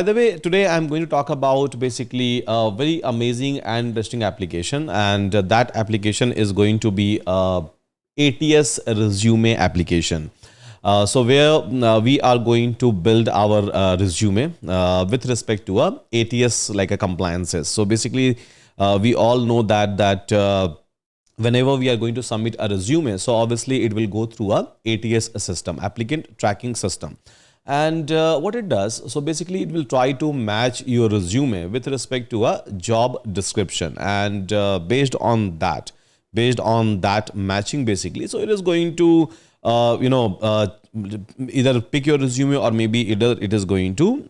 By the way, today I'm going to talk about basically a very amazing and interesting application, and that application is going to be a ATS resume application. So where we are going to build our resume with respect to a ATS like a compliances. So basically, we all know that whenever we are going to submit a resume, so obviously it will go through a ATS system, applicant tracking system. And what it does, so basically it will try to match your resume with respect to a job description, and based on that matching basically, so it is going to either pick your resume, or maybe either it is going to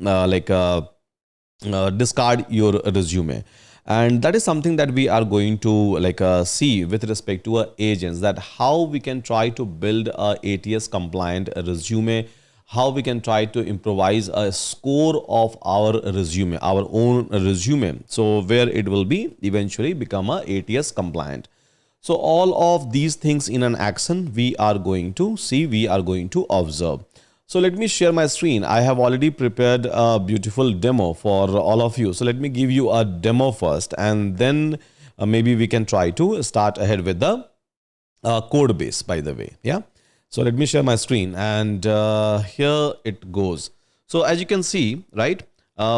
discard your resume. And that is something that we are going to see with respect to agents, that how we can try to build a ATS compliant resume, how we can try to improvise a score of our resume, our own resume, so where it will be eventually become a ATS compliant. So all of these things in an action we are going to see, we are going to observe. So let me share my screen. I have already prepared a beautiful demo for all of you. So let me give you a demo first, and then maybe we can try to start ahead with the code base, by the way. Yeah. So let me share my screen, and here it goes. So as you can see, right,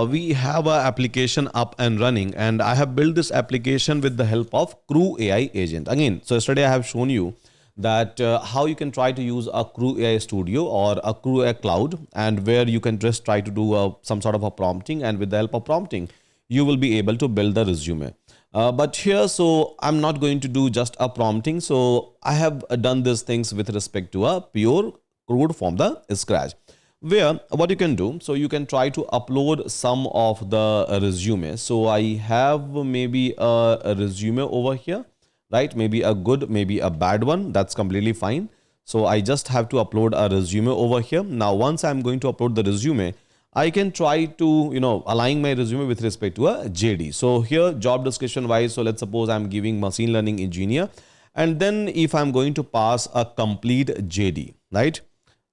we have an application up and running, and I have built this application with the help of CrewAI agent. Again, so yesterday I have shown you that how you can try to use a CrewAI Studio or a CrewAI Cloud, and where you can just try to do some sort of a prompting, and with the help of prompting, you will be able to build the resume. But here, so I'm not going to do just a prompting. So I have done these things with respect to a pure code from the scratch, where what you can do, so you can try to upload some of the resume. So I have maybe a resume over here, right? Maybe a good, maybe a bad one. That's completely fine. So I just have to upload a resume over here. Now, once I'm going to upload the resume, I can try to, align my resume with respect to a JD. So here, job description wise, so let's suppose I'm giving machine learning engineer, and then if I'm going to pass a complete JD, right?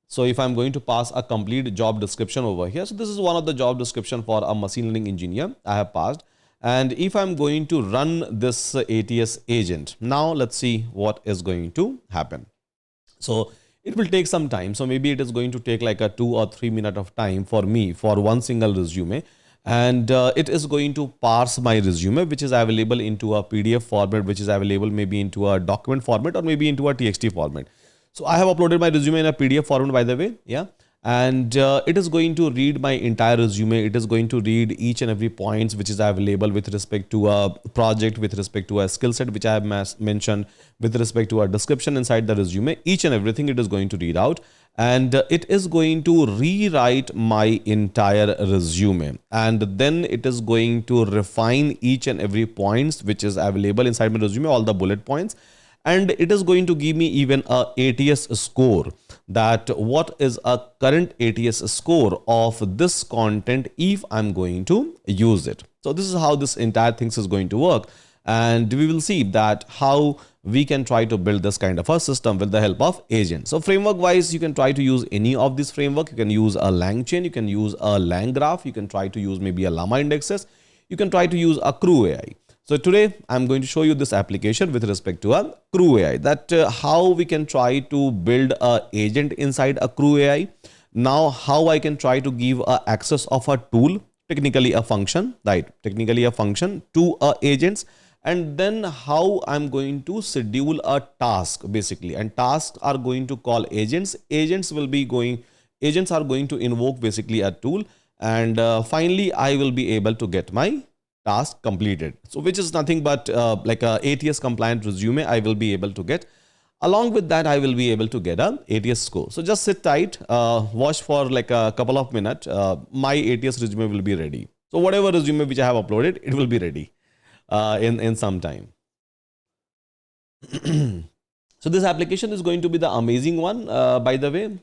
So if I'm going to pass a complete job description over here, so this is one of the job description for a machine learning engineer I have passed. And if I'm going to run this ATS agent, now let's see what is going to happen. So it will take some time. So maybe it is going to take like a 2 or 3 minute of time for me for one single resume. And it is going to parse my resume, which is available into a PDF format, which is available maybe into a document format, or maybe into a TXT format. So I have uploaded my resume in a PDF format, by the way. Yeah. And it is going to read my entire resume. It is going to read each and every points which is available with respect to a project, with respect to a skill set which I have mentioned, with respect to a description inside the resume. Each and everything it is going to read out, and it is going to rewrite my entire resume, and then it is going to refine each and every points which is available inside my resume, all the bullet points. And it is going to give me even a ATS score, that what is a current ATS score of this content if I'm going to use it. So this is how this entire thing is going to work, and we will see that how we can try to build this kind of a system with the help of agent. So framework wise, you can try to use any of this framework. You can use a LangChain, you can use a LangGraph, you can try to use maybe a Llama indexes, you can try to use a CrewAI. So today I'm going to show you this application with respect to a CrewAI, that how we can try to build a agent inside a CrewAI. Now how I can try to give a access of a tool, technically a function, right? Technically a function to agents, and then how I'm going to schedule a task basically, and tasks are going to call agents. Agents are going to invoke basically a tool, and finally I will be able to get my task completed. So which is nothing but like a ATS compliant resume I will be able to get. Along with that, I will be able to get a ATS score. So just sit tight, watch for like a couple of minutes. My ATS resume will be ready. So whatever resume which I have uploaded, it will be ready in some time. So this application is going to be the amazing one, by the way.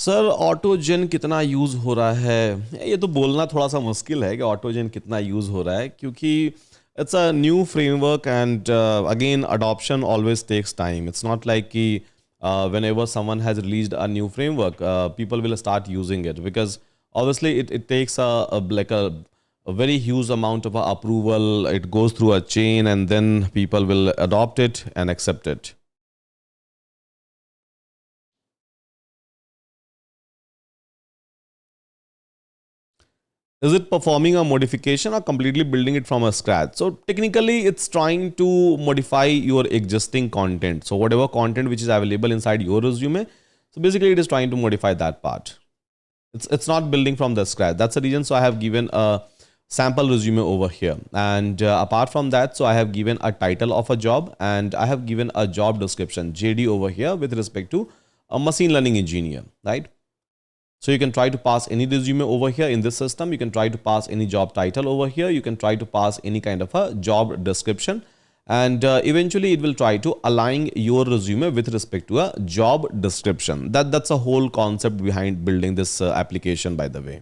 Sir ऑटोजन कितना use हो रहा है, ये तो बोलना थोड़ा सा मुश्किल है कि ऑटोजन कितना यूज़ हो रहा है, क्योंकि it's a new framework and again adoption always takes time. It's not like कि whenever someone has released a new framework, people will start using it, because obviously it takes a very huge amount of approval. It goes through a chain and then people will adopt it and accept it. Is it performing a modification or completely building it from a scratch? So technically it's trying to modify your existing content. So whatever content which is available inside your resume, so basically it is trying to modify that part. It's not building from the scratch. That's the reason. So I have given a sample resume over here. And apart from that, so I have given a title of a job and I have given a job description, JD, over here with respect to a machine learning engineer, right? So you can try to pass any resume over here in this system. You can try to pass any job title over here. You can try to pass any kind of a job description. And eventually it will try to align your resume with respect to a job description. That's a whole concept behind building this application, by the way.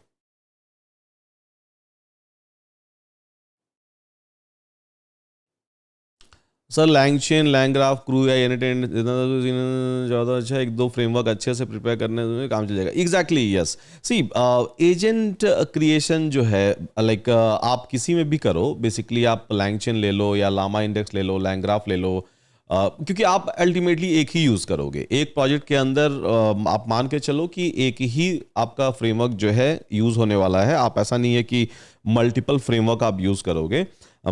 Sir LangChain, LangGraph, Crew या एनिटेंड ज़्यादा अच्छा, एक दो framework अच्छे से prepare करने में काम चल जाएगा. Exactly, yes. See agent creation जो है, लाइक आप किसी में भी करो. बेसिकली आप लैंग चेन ले लो या लामा इंडेक्स ले लो, लैंग ग्राफ ले लो, क्योंकि आप अल्टीमेटली एक ही यूज़ करोगे एक प्रोजेक्ट के अंदर. आप मान के चलो कि एक ही आपका फ्रेमवर्क जो है यूज़ होने वाला है. आप ऐसा नहीं है कि मल्टीपल फ्रेमवर्क आप यूज़ करोगे.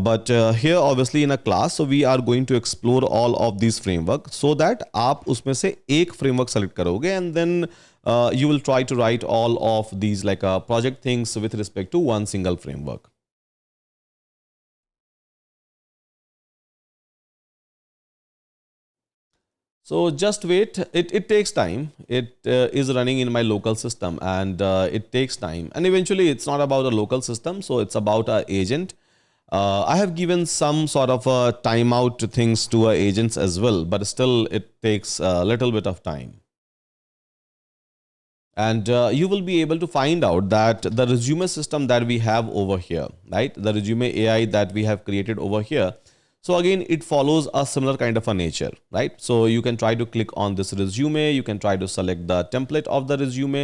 But here obviously in a class, so we are going to explore all of these framework so that आप उसमें से एक framework select करोगे and then you will try to write all of these like project things with respect to one single framework. So just wait. It takes time. It is running in my local system and it takes time. And eventually it's not about a local system. So it's about a agent. I have given some sort of timeout things to our agents as well, but still it takes a little bit of time. And you will be able to find out that the resume system that we have over here, right? The resume AI that we have created over here. So again, it follows a similar kind of a nature, right? So you can try to click on this resume. You can try to select the template of the resume,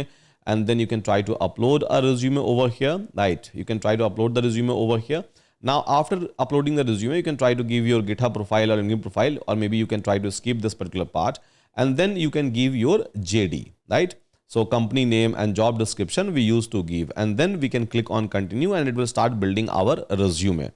and then you can try to upload a resume over here, right? You can try to upload the resume over here. Now, after uploading the resume, you can try to give your GitHub profile or LinkedIn profile, or maybe you can try to skip this particular part, and then you can give your JD, right? So company name and job description we used to give, and then we can click on continue and it will start building our resume.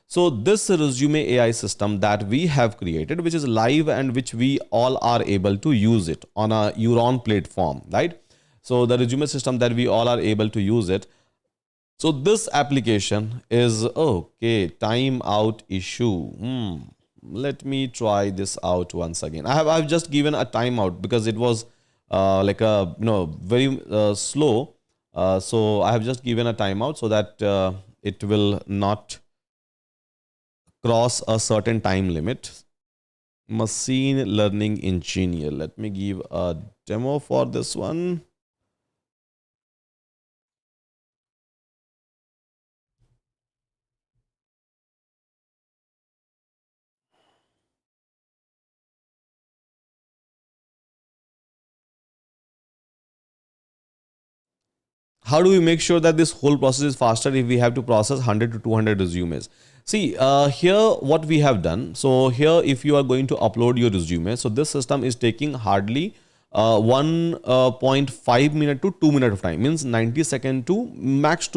So this resume AI system that we have created, which is live and which we all are able to use it on a Euron platform, right? So the resume system that we all are able to use it. So this application is okay. Timeout issue. Let me try this out once again. I've just given a timeout because it was like a very slow. So I have just given a timeout so that it will not cross a certain time limit. Machine learning engineer. Let me give a demo for this one. How do we make sure that this whole process is faster if we have to process 100 to 200 resumes? See, here what we have done. So here, if you are going to upload your resume, so this system is taking hardly 1.5 minute to 2 minute of time, means 90 second to max,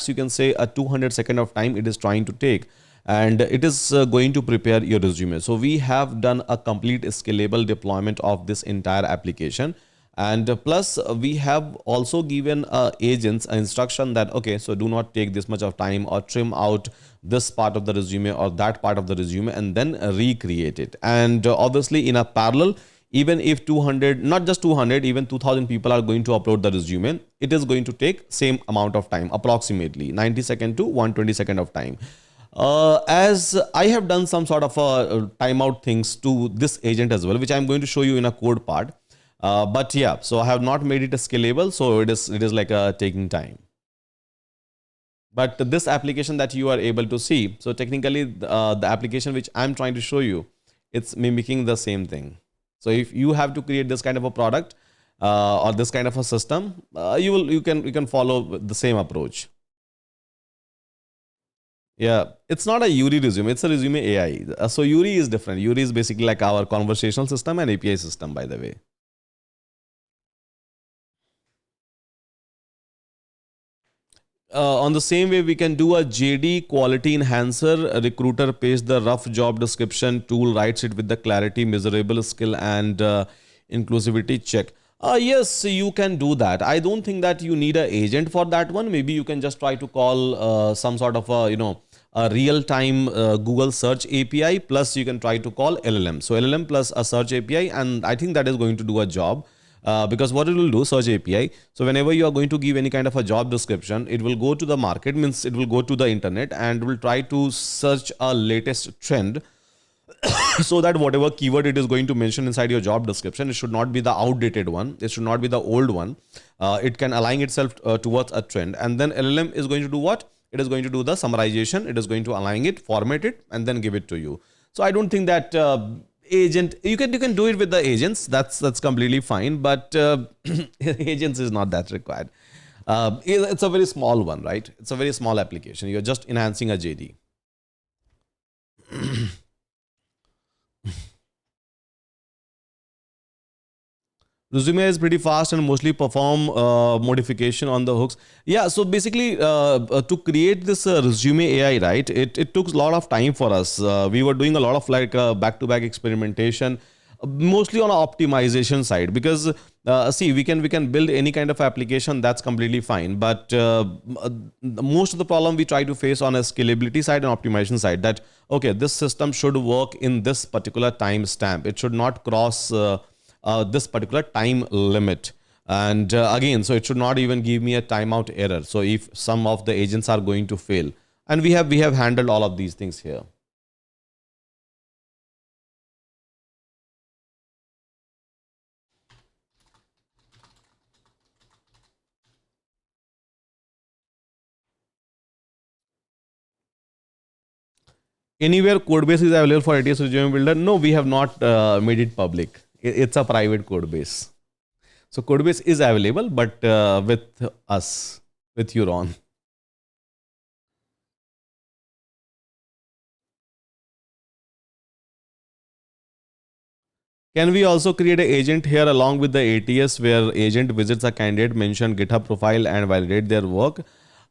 you can say a 200 second of time it is trying to take. And it is going to prepare your resume. So we have done a complete scalable deployment of this entire application. And plus we have also given agents an instruction that okay, so do not take this much of time or trim out this part of the resume or that part of the resume and then recreate it. And obviously in a parallel, even if 200, not just 200, even 2000 people are going to upload the resume, it is going to take same amount of time, approximately 90 second to 120 second of time. As I have done some sort of timeout things to this agent as well, which I'm going to show you in a code part. But yeah, so I have not made it scalable, so it is like taking time. But this application that you are able to see, so technically the application which I'm trying to show you, it's mimicking the same thing. So if you have to create this kind of a product or this kind of a system, you can follow the same approach. Yeah, it's not a Yuri resume, it's a resume AI. So Yuri is different. Yuri is basically like our conversational system and API system, by the way. On the same way, we can do a JD quality enhancer. A recruiter pastes the rough job description, tool writes it with the clarity, measurable skill, and inclusivity check. Yes, you can do that. I don't think that you need an agent for that one. Maybe you can just try to call some sort of a real-time Google search API. Plus, you can try to call LLM. So LLM plus a search API, and I think that is going to do a job. Because what it will do, search API. So whenever you are going to give any kind of a job description, it will go to the market, means it will go to the internet and will try to search a latest trend so that whatever keyword it is going to mention inside your job description, it should not be the outdated one, it should not be the old one. It can align itself towards a trend, and then LLM is going to do what? It is going to do the summarization, it is going to align it, format it, and then give it to you. So I don't think that agent, you can do it with the agents, that's completely fine, but agents is not that required. It's a very small one, right? It's a very small application, you're just enhancing a JD. Resume is pretty fast and mostly perform modification on the hooks. Yeah, so basically, to create this resume AI, right? It took a lot of time for us. We were doing a lot of like back-to-back experimentation, mostly on a optimization side. Because see, we can build any kind of application, that's completely fine. But most of the problem we try to face on a scalability side and optimization side. That okay, this system should work in this particular time stamp. It should not cross. This particular time limit, and again, so it should not even give me a timeout error, so if some of the agents are going to fail, and we have handled all of these things here. Anywhere code base is available for ATS resume builder? No, we have not made it public. It's a private code base, so code base is available, but with us, with Euron. Can we also create an agent here along with the ATS where agent visits a candidate, mention GitHub profile and validate their work?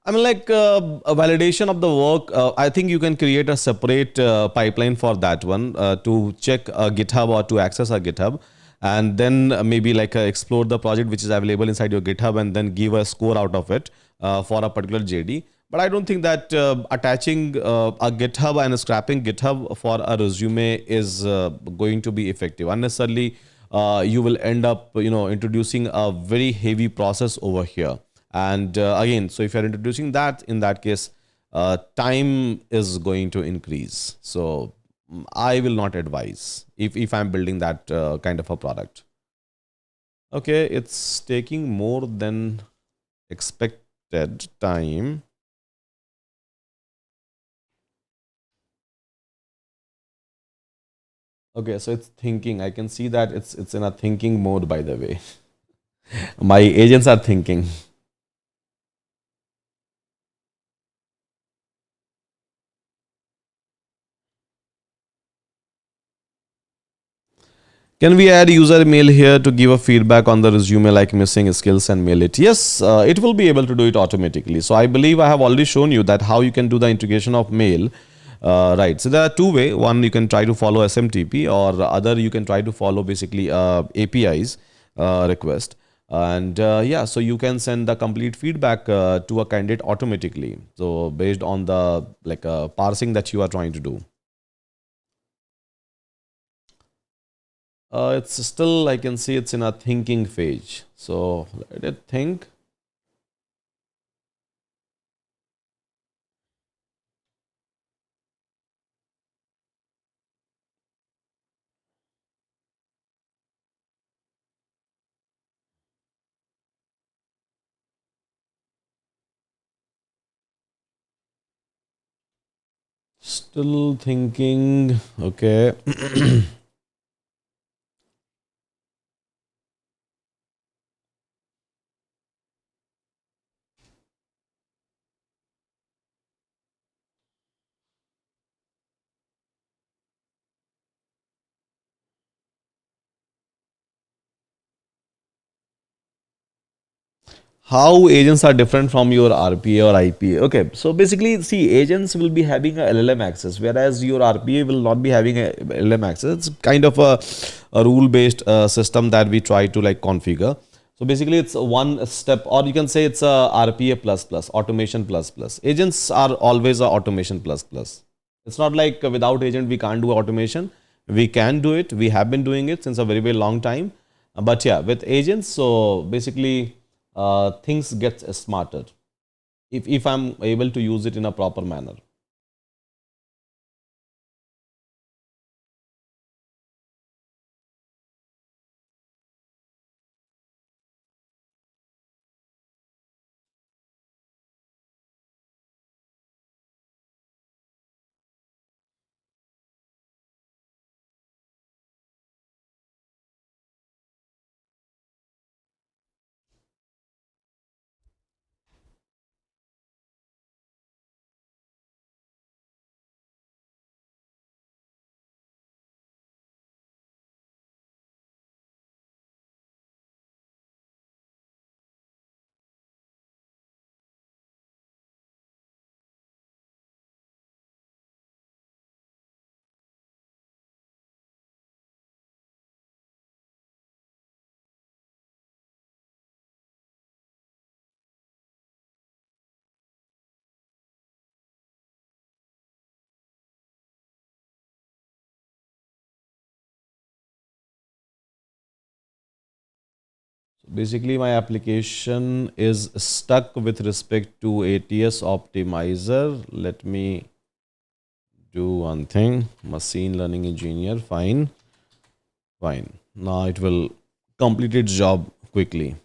I mean, like a validation of the work. I think you can create a separate pipeline for that one to check a GitHub or to access a GitHub, and then maybe like explore the project which is available inside your GitHub, and then give a score out of it for a particular JD. But I don't think that attaching a GitHub and scrapping GitHub for a resume is going to be effective. Unnecessarily, you will end up, introducing a very heavy process over here. And again, so if you're introducing that, in that case, time is going to increase. So I will not advise if I'm building that kind of a product. Okay, it's taking more than expected time. Okay, so it's thinking. I can see that it's in a thinking mode, by the way. My agents are thinking. Can we add user mail here to give a feedback on the resume, like missing skills and mail it? Yes, it will be able to do it automatically. So I believe I have already shown you that how you can do the integration of mail. Right. So there are two way. One, you can try to follow SMTP, or other you can try to follow basically APIs request. And yeah, so you can send the complete feedback to a candidate automatically. So based on the like parsing that you are trying to do. It's still, I can see it's in a thinking phase. So let it think. Still thinking. Okay. How agents are different from your RPA or IPA. Okay, so basically, see, agents will be having a LLM access, whereas your RPA will not be having a LLM access. It's kind of a rule-based system that we try to like configure. So basically, it's one step, or you can say it's a RPA plus plus, automation plus plus. Agents are always a automation plus plus. It's not like without agent we can't do automation. We can do it. We have been doing it since a very very long time. But yeah, with agents, so basically things get smarter if I'm able to use it in a proper manner. So basically, my application is stuck with respect to ATS optimizer. Let me do one thing. Machine learning engineer. Fine, fine. Now it will complete its job quickly.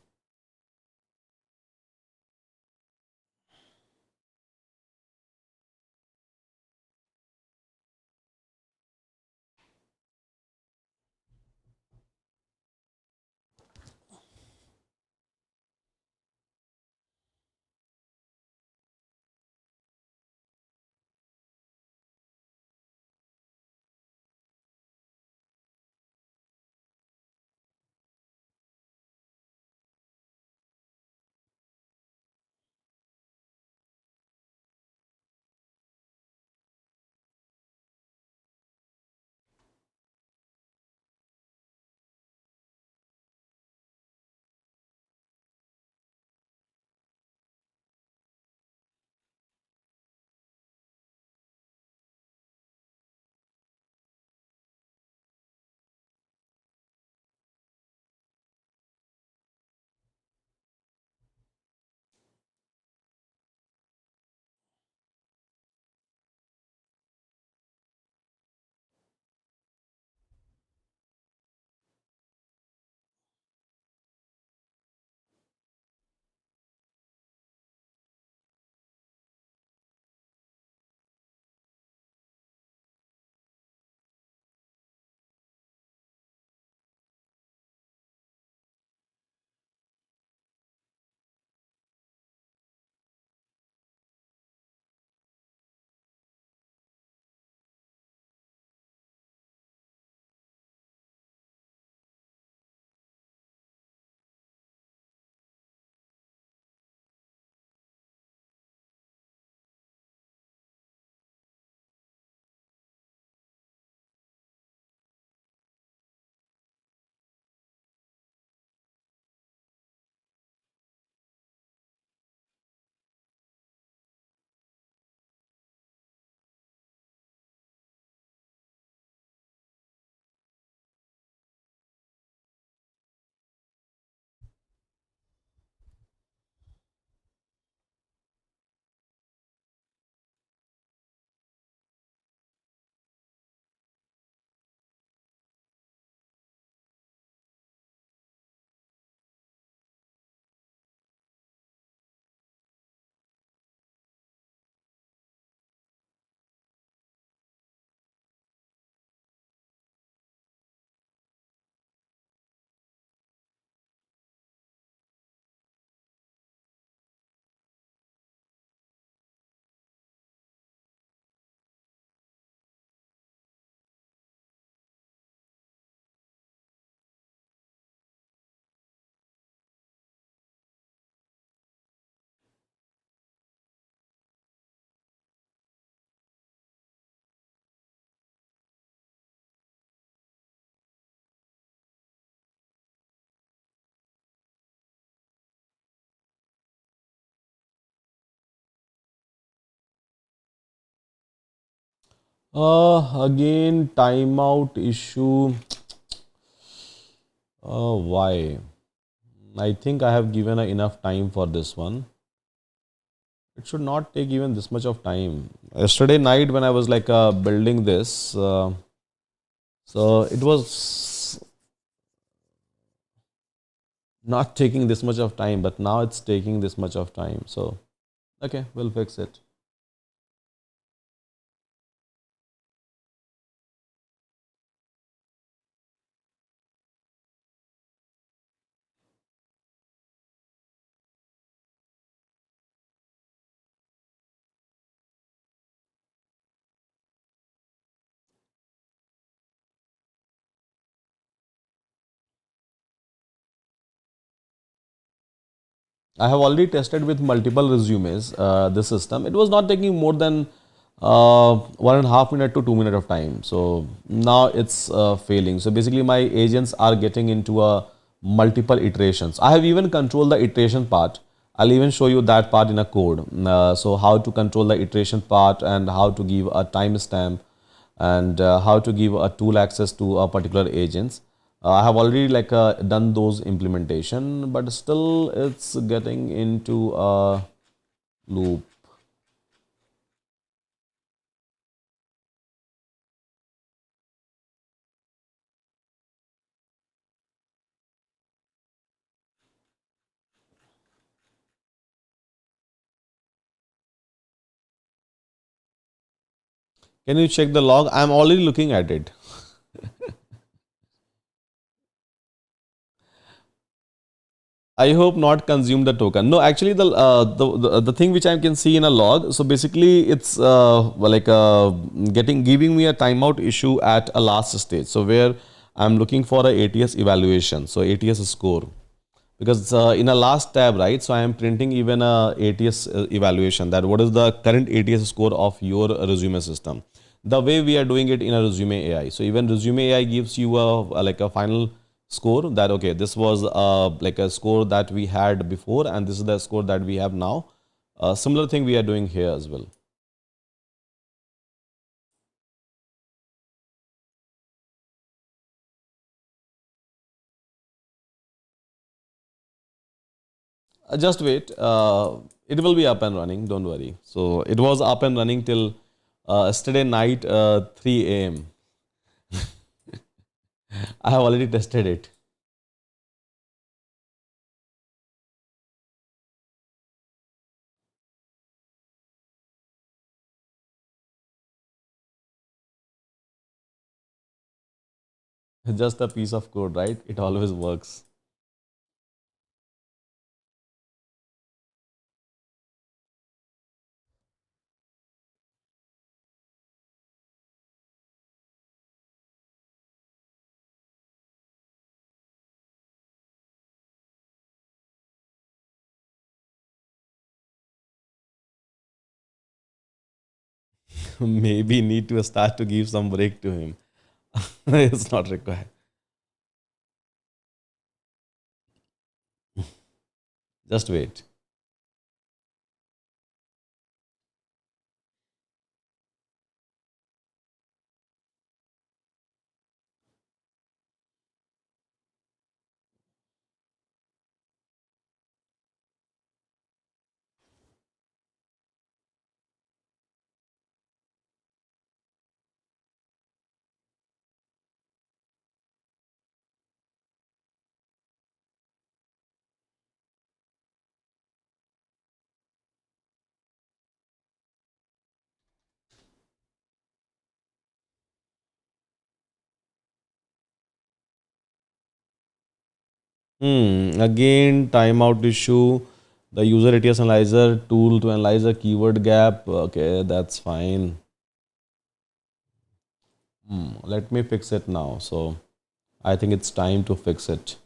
Again, timeout issue. Why? I think I have given enough time for this one. It should not take even this much of time. Yesterday night when I was like building this, so it was not taking this much of time, but now it's taking this much of time. So, okay, we'll fix it. I have already tested with multiple resumes this system. It was not taking more than 1.5 minute to 2 minute of time. So now it's failing. So basically, my agents are getting into a multiple iterations. I have even controlled the iteration part. I'll even show you that part in a code. So how to control the iteration part and how to give a timestamp and how to give a tool access to a particular agents. I have already like done those implementation, but still it's getting into a loop. Can you check the log? I'm already looking at it. I hope not consume the token. No, actually, the thing which I can see in a log. So basically, it's well, like getting giving me a timeout issue at a last stage. So where I'm looking for a ATS evaluation. So ATS score because in a last tab, right? So I am printing even a ATS evaluation that what is the current ATS score of your resume system. The way we are doing it in a resume AI. So even resume AI gives you like a final score that okay, this was like a score that we had before, and this is the score that we have now. Similar thing we are doing here as well. Just wait. It will be up and running. Don't worry. So it was up and running till yesterday night, 3 a.m. I have already tested it. Just a piece of code, right? It always works. Maybe need to start to give some break to him. It's not required. Just wait. Again, timeout issue. The user ATS analyzer tool to analyze a keyword gap. Okay, that's fine. Let me fix it now. So I think it's time to fix it.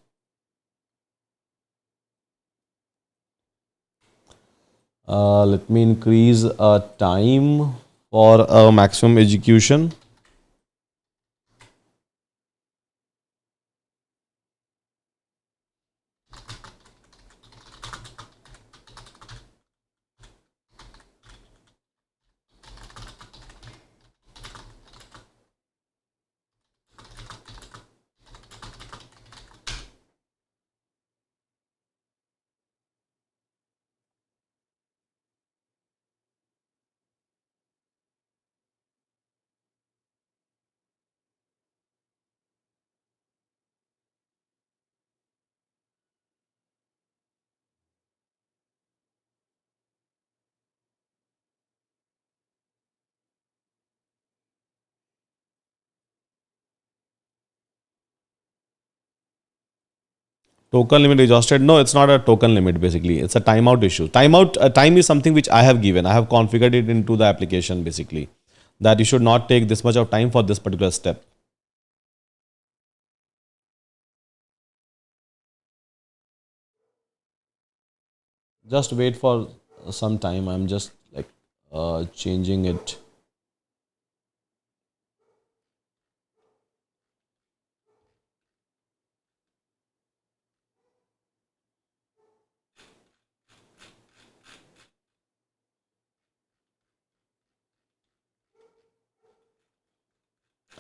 Let me increase time for maximum execution. Token limit exhausted. No, it's not a token limit. Basically, it's a timeout issue. Time is something which I have given. I have configured it into the application basically that you should not take this much of time for this particular step. Just wait for some time. I'm just like changing it.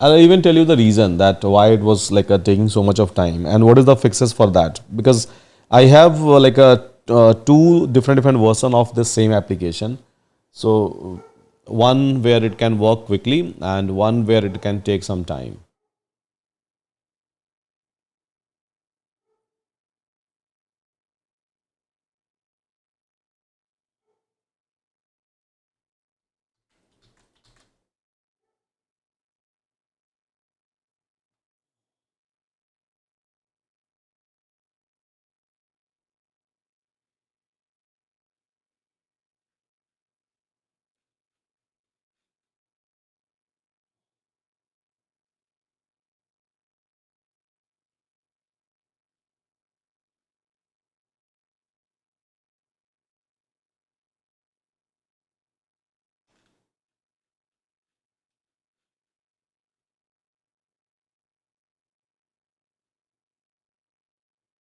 I'll even tell you the reason that why it was like taking so much of time and what is the fixes for that. Because I have like a two different version of this same application. So one where it can work quickly and one where it can take some time.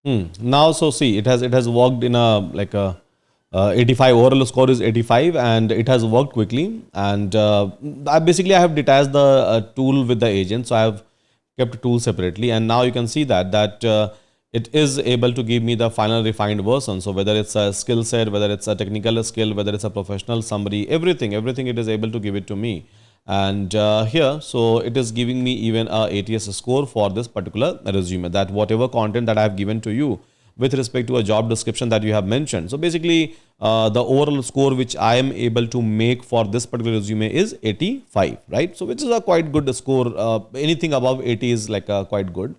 Now, so see, it has worked in a like a 85 overall score is 85 and it has worked quickly. And I have detached the tool with the agent, so I have kept tool separately. And now you can see that it is able to give me the final refined version. So whether it's a skill set, whether it's a technical skill, whether it's a professional summary, everything it is able to give it to me. And here, so it is giving me even a ATS score for this particular resume, that whatever content that I have given to you with respect to a job description that you have mentioned. So basically, the overall score which I am able to make for this particular resume is 85, right? So which is a quite good score. Anything above 80 is like quite good,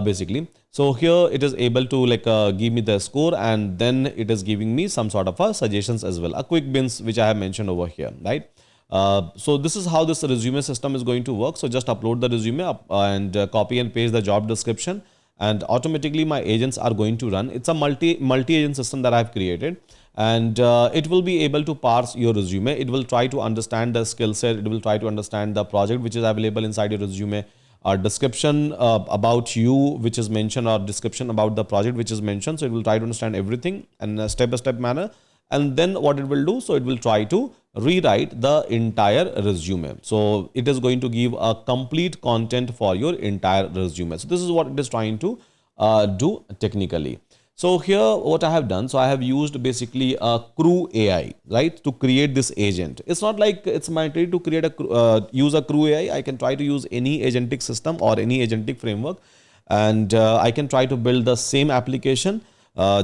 basically. So here it is able to like give me the score, and then it is giving me some sort of a suggestions as well, a quick bins which I have mentioned over here, right? So this is how this resume system is going to work. So just upload the resume up and copy and paste the job description, and automatically my agents are going to run. It's a multi agent system that I've created, and it will be able to parse your resume. It will try to understand the skill set. It will try to understand the project which is available inside your resume, description about you which is mentioned, or description about the project which is mentioned. So it will try to understand everything in a step-by-step manner. And then what it will do, so it will try to rewrite the entire resume. So it is going to give a complete content for your entire resume. So this is what it is trying to do technically. So here what I have done, so I have used basically a CrewAI, right, to create this agent. It's not like it's mandatory to create a use a CrewAI. I can try to use any agentic system or any agentic framework, and I can try to build the same application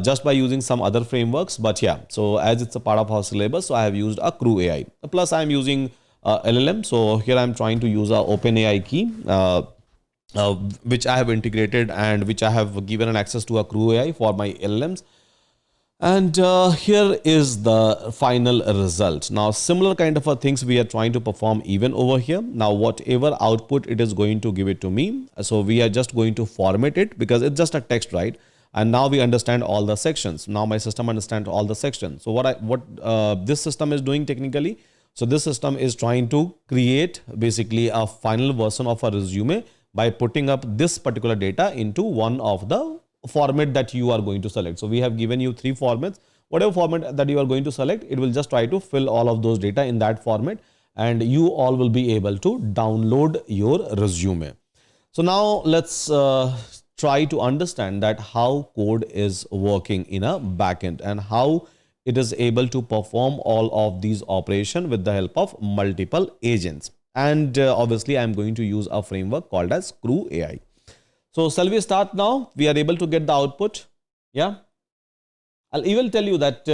just by using some other frameworks. But yeah, so as it's a part of our syllabus, so I have used a CrewAI. Plus I am using LLM. So here I am trying to use a OpenAI key. Which I have integrated and which I have given an access to a CrewAI for my LLMs. And here is the final result. Now, similar kind of a things we are trying to perform even over here. Now, whatever output it is going to give it to me. So we are just going to format it because it's just a text, right? And now we understand all the sections. Now my system understands all the sections. So what this system is doing technically. So this system is trying to create basically a final version of a resume by putting up this particular data into one of the format that you are going to select. So we have given you three formats. Whatever format that you are going to select, it will just try to fill all of those data in that format, and you all will be able to download your resume. So now let's try to understand that how code is working in a backend and how it is able to perform all of these operations with the help of multiple agents. And obviously, I'm going to use a framework called as CrewAI. So shall we start now? We are able to get the output. Yeah. I'll even tell you that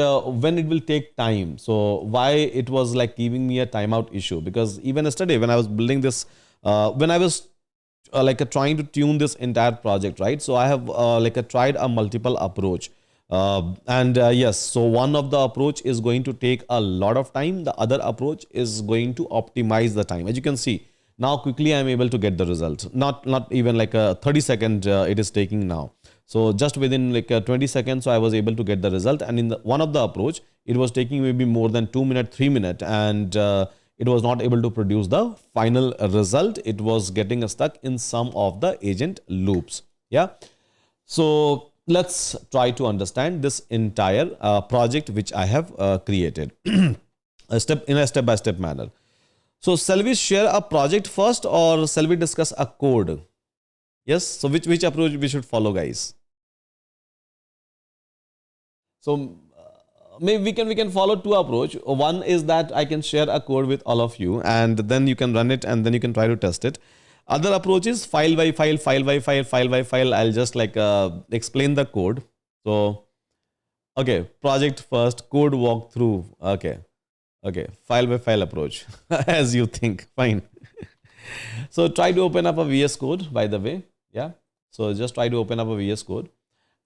when it will take time. So why it was like giving me a timeout issue, because even yesterday when I was building this, when I was trying to tune this entire project, right? So I have tried a multiple approach. And yes, so one of the approach is going to take a lot of time. The other approach is going to optimize the time. As you can see, now quickly I'm able to get the result. Not even like a 30-second it is taking now. So just within like 20 seconds, so I was able to get the result. And in the one of the approach, it was taking maybe more than 2 minutes, 3 minutes, and it was not able to produce the final result. It was getting stuck in some of the agent loops. Yeah. So let's try to understand this entire project which I have created a step-by-step manner. So shall we share a project first, or shall we discuss a code? Yes. So which approach we should follow, guys? So maybe we can follow two approach. One is that I can share a code with all of you, and then you can run it, and then you can try to test it. Other approach is file by file, file by file, file by file. I'll just explain the code. So okay, project first, code walkthrough. Okay, file by file approach as you think. Fine. So try to open up a VS Code, by the way. Yeah. So just try to open up a VS Code,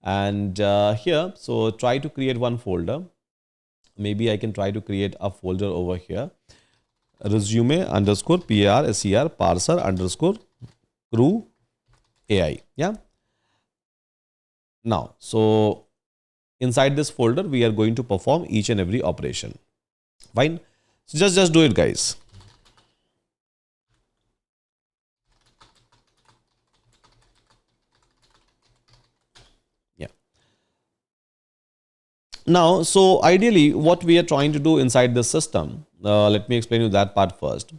and here, so try to create one folder. Maybe I can try to create a folder over here. Resume underscore parser parser underscore crew AI. Yeah. Now, so inside this folder, we are going to perform each and every operation. Fine. So just do it, guys. Yeah. Now, so ideally, what we are trying to do inside this system, let me explain you that part first.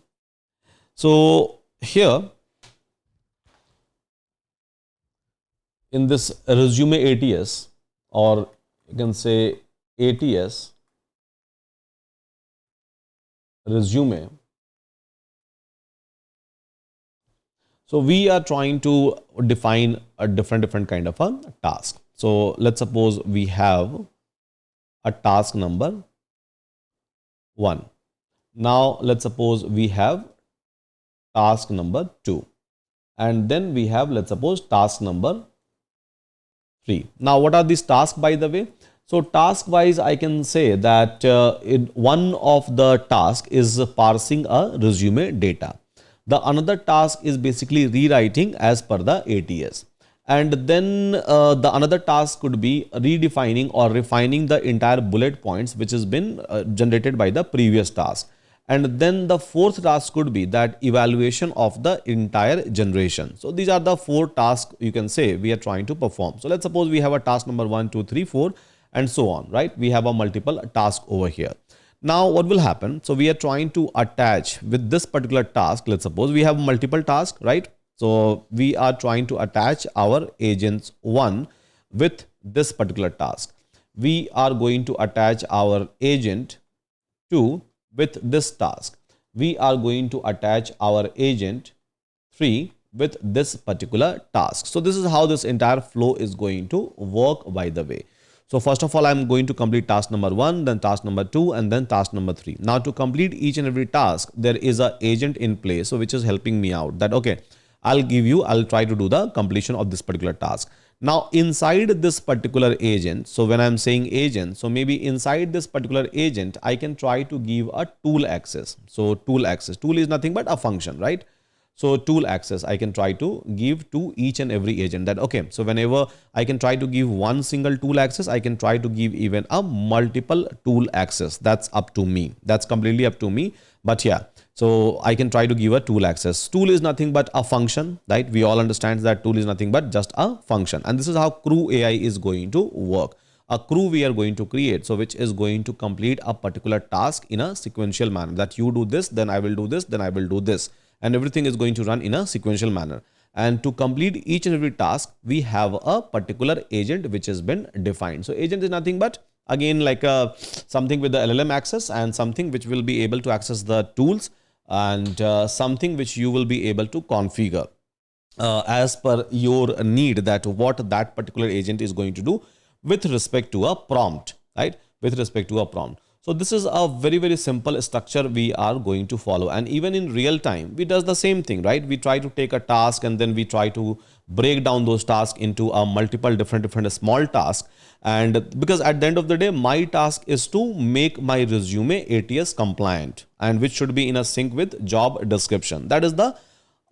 So here in this resume ATS, or you can say ATS resume. So we are trying to define a different kind of a task. So let's suppose we have a task number 1. Now let's suppose we have task number 2, and then we have, let's suppose, task number 3. Now what are these tasks, by the way? So task wise, I can say that one of the task is parsing a resume data. The another task is basically rewriting as per the ATS. And then the another task could be redefining or refining the entire bullet points which has been generated by the previous task. And then the fourth task could be that evaluation of the entire generation. So these are the 4 tasks you can say we are trying to perform. So let's suppose we have a task number 1, 2, 3, 4 and so on, right? We have a multiple task over here. Now what will happen? So we are trying to attach with this particular task. Let's suppose we have multiple tasks, right? So we are trying to attach our agents 1 with this particular task. We are going to attach our agent 2 with this task. We are going to attach our agent 3 with this particular task. So this is how this entire flow is going to work, by the way. So first of all, I'm going to complete task number 1, then task number 2, and then task number 3. Now to complete each and every task, there is an agent in place, so which is helping me out that, okay, I'll try to do the completion of this particular task. Now inside this particular agent, so when I'm saying agent, so maybe inside this particular agent, I can try to give a tool access. So tool access, tool is nothing but a function, right? So tool access, I can try to give to each and every agent that, okay, so whenever I can try to give one single tool access, I can try to give even a multiple tool access. That's up to me. That's completely up to me. But yeah, so I can try to give a tool access. Tool is nothing but a function, right? We all understand that tool is nothing but just a function. And this is how CrewAI is going to work. A crew we are going to create, so which is going to complete a particular task in a sequential manner, that you do this, then I will do this, then I will do this. And everything is going to run in a sequential manner. And to complete each and every task, we have a particular agent which has been defined. So agent is nothing but, again, like something with the LLM access, and something which will be able to access the tools, and something which you will be able to configure as per your need, that what that particular agent is going to do with respect to a prompt, right? With respect to a prompt. So this is a very, very simple structure we are going to follow. And even in real time, we does the same thing, right? We try to take a task and then we try to break down those tasks into a multiple different small tasks. And because at the end of the day, my task is to make my resume ATS compliant, and which should be in a sync with job description. That is the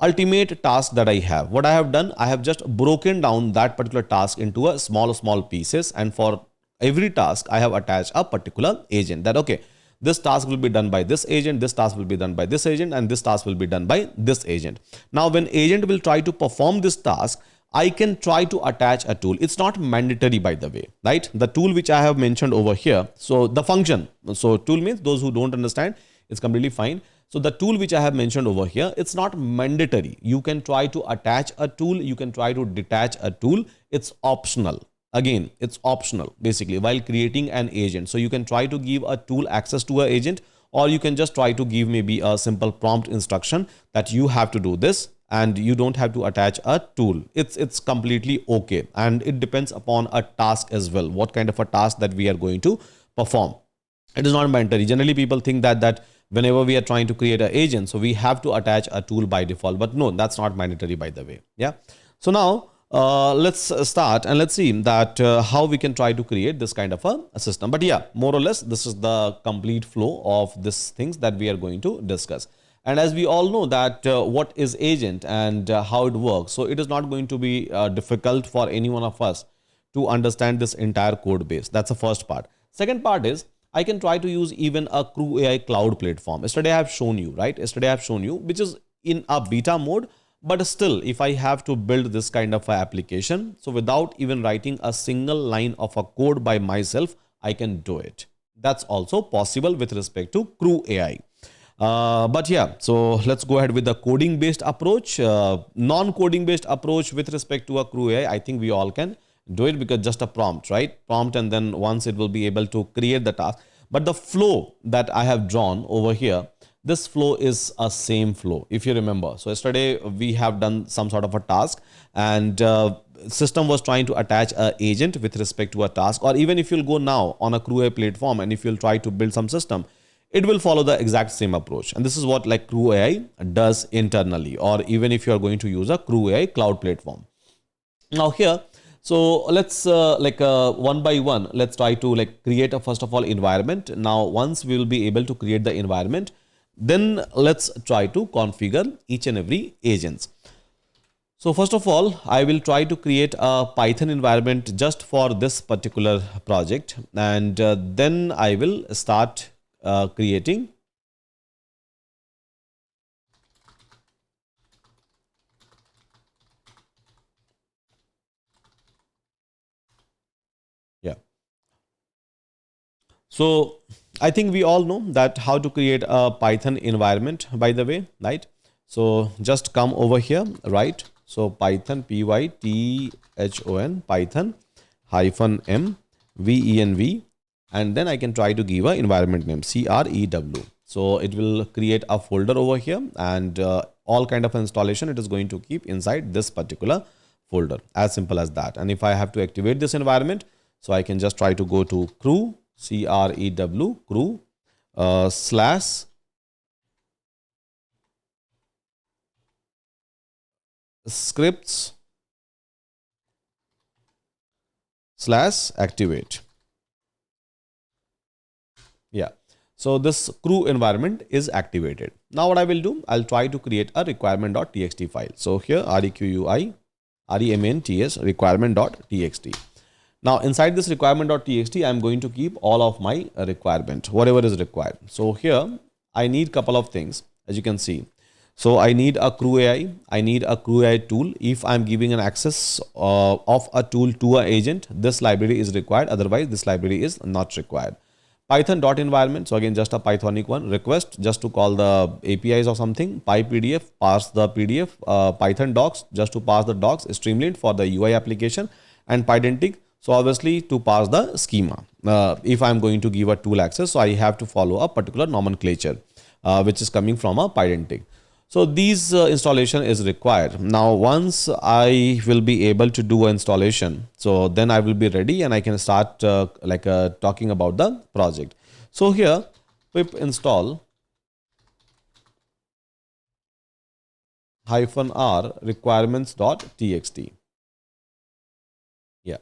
ultimate task that I have. What I have done, I have just broken down that particular task into a small pieces, and for every task I have attached a particular agent, that okay, this task will be done by this agent, this task will be done by this agent, and this task will be done by this agent. Now when agent will try to perform this task, I can try to attach a tool. It's not mandatory, by the way, right? The tool which I have mentioned over here, so the function, so tool means, those who don't understand, it's completely fine. So the tool which I have mentioned over here, it's not mandatory. You can try to attach a tool, you can try to detach a tool. It's optional. Again, it's optional basically while creating an agent. So you can try to give a tool access to an agent, or you can just try to give maybe a simple prompt instruction that you have to do this, and you don't have to attach a tool. It's completely okay. And it depends upon a task as well, what kind of a task that we are going to perform. It is not mandatory. Generally people think that whenever we are trying to create an agent, so we have to attach a tool by default, but no, that's not mandatory, by the way. Yeah. So now let's start and let's see that how we can try to create this kind of a system. But yeah, more or less, this is the complete flow of these things that we are going to discuss. And as we all know that what is agent and how it works, so it is not going to be difficult for any one of us to understand this entire code base. That's the first part. Second part is, I can try to use even a CrewAI cloud platform. Yesterday I have shown you, right? Yesterday I have shown you, which is in a beta mode. But still, if I have to build this kind of application, so without even writing a single line of a code by myself, I can do it. That's also possible with respect to CrewAI. But yeah, so let's go ahead with the coding based approach. Non-coding based approach with respect to a CrewAI, I think we all can do it, because just a prompt, right? Prompt, and then once it will be able to create the task. But the flow that I have drawn over here, this flow is a same flow, if you remember. So yesterday we have done some sort of a task, and system was trying to attach a agent with respect to a task. Or even if you'll go now on a CrewAI platform and if you'll try to build some system, it will follow the exact same approach. And this is what like CrewAI does internally, or even if you are going to use a CrewAI cloud platform. Now here, so let's one by one, let's try to like create a first of all environment. Now once we will be able to create the environment, then let's try to configure each and every agents. So first of all, I will try to create a Python environment just for this particular project, and then I will start creating yeah. So I think we all know that how to create a Python environment, by the way, right? So just come over here, right? So Python, Python, Python -m venv, and then I can try to give a environment name crew. So it will create a folder over here, and all kind of installation it is going to keep inside this particular folder, as simple as that. And if I have to activate this environment, so I can just try to go to crew slash scripts slash activate. Yeah. So this crew environment is activated. Now what I will do, I'll try to create a requirement.txt file. So here requirements requirement.txt. Now inside this requirement.txt, I'm going to keep all of my requirement, whatever is required. So here I need couple of things, as you can see. So I need a CrewAI, I need a CrewAI tool. If I'm giving an access of a tool to an agent, this library is required. Otherwise, this library is not required. Python.environment, so again just a Pythonic one. Request, just to call the APIs or something. PyPDF, parse the PDF. Python docs, just to parse the docs. Streamlit for the UI application. And Pydantic, so obviously to parse the schema. If I'm going to give a tool access, so I have to follow a particular nomenclature, which is coming from a Pydantic. So these installation is required. Now once I will be able to do installation, so then I will be ready and I can start talking about the project. So here pip install -r requirements.txt. Yeah.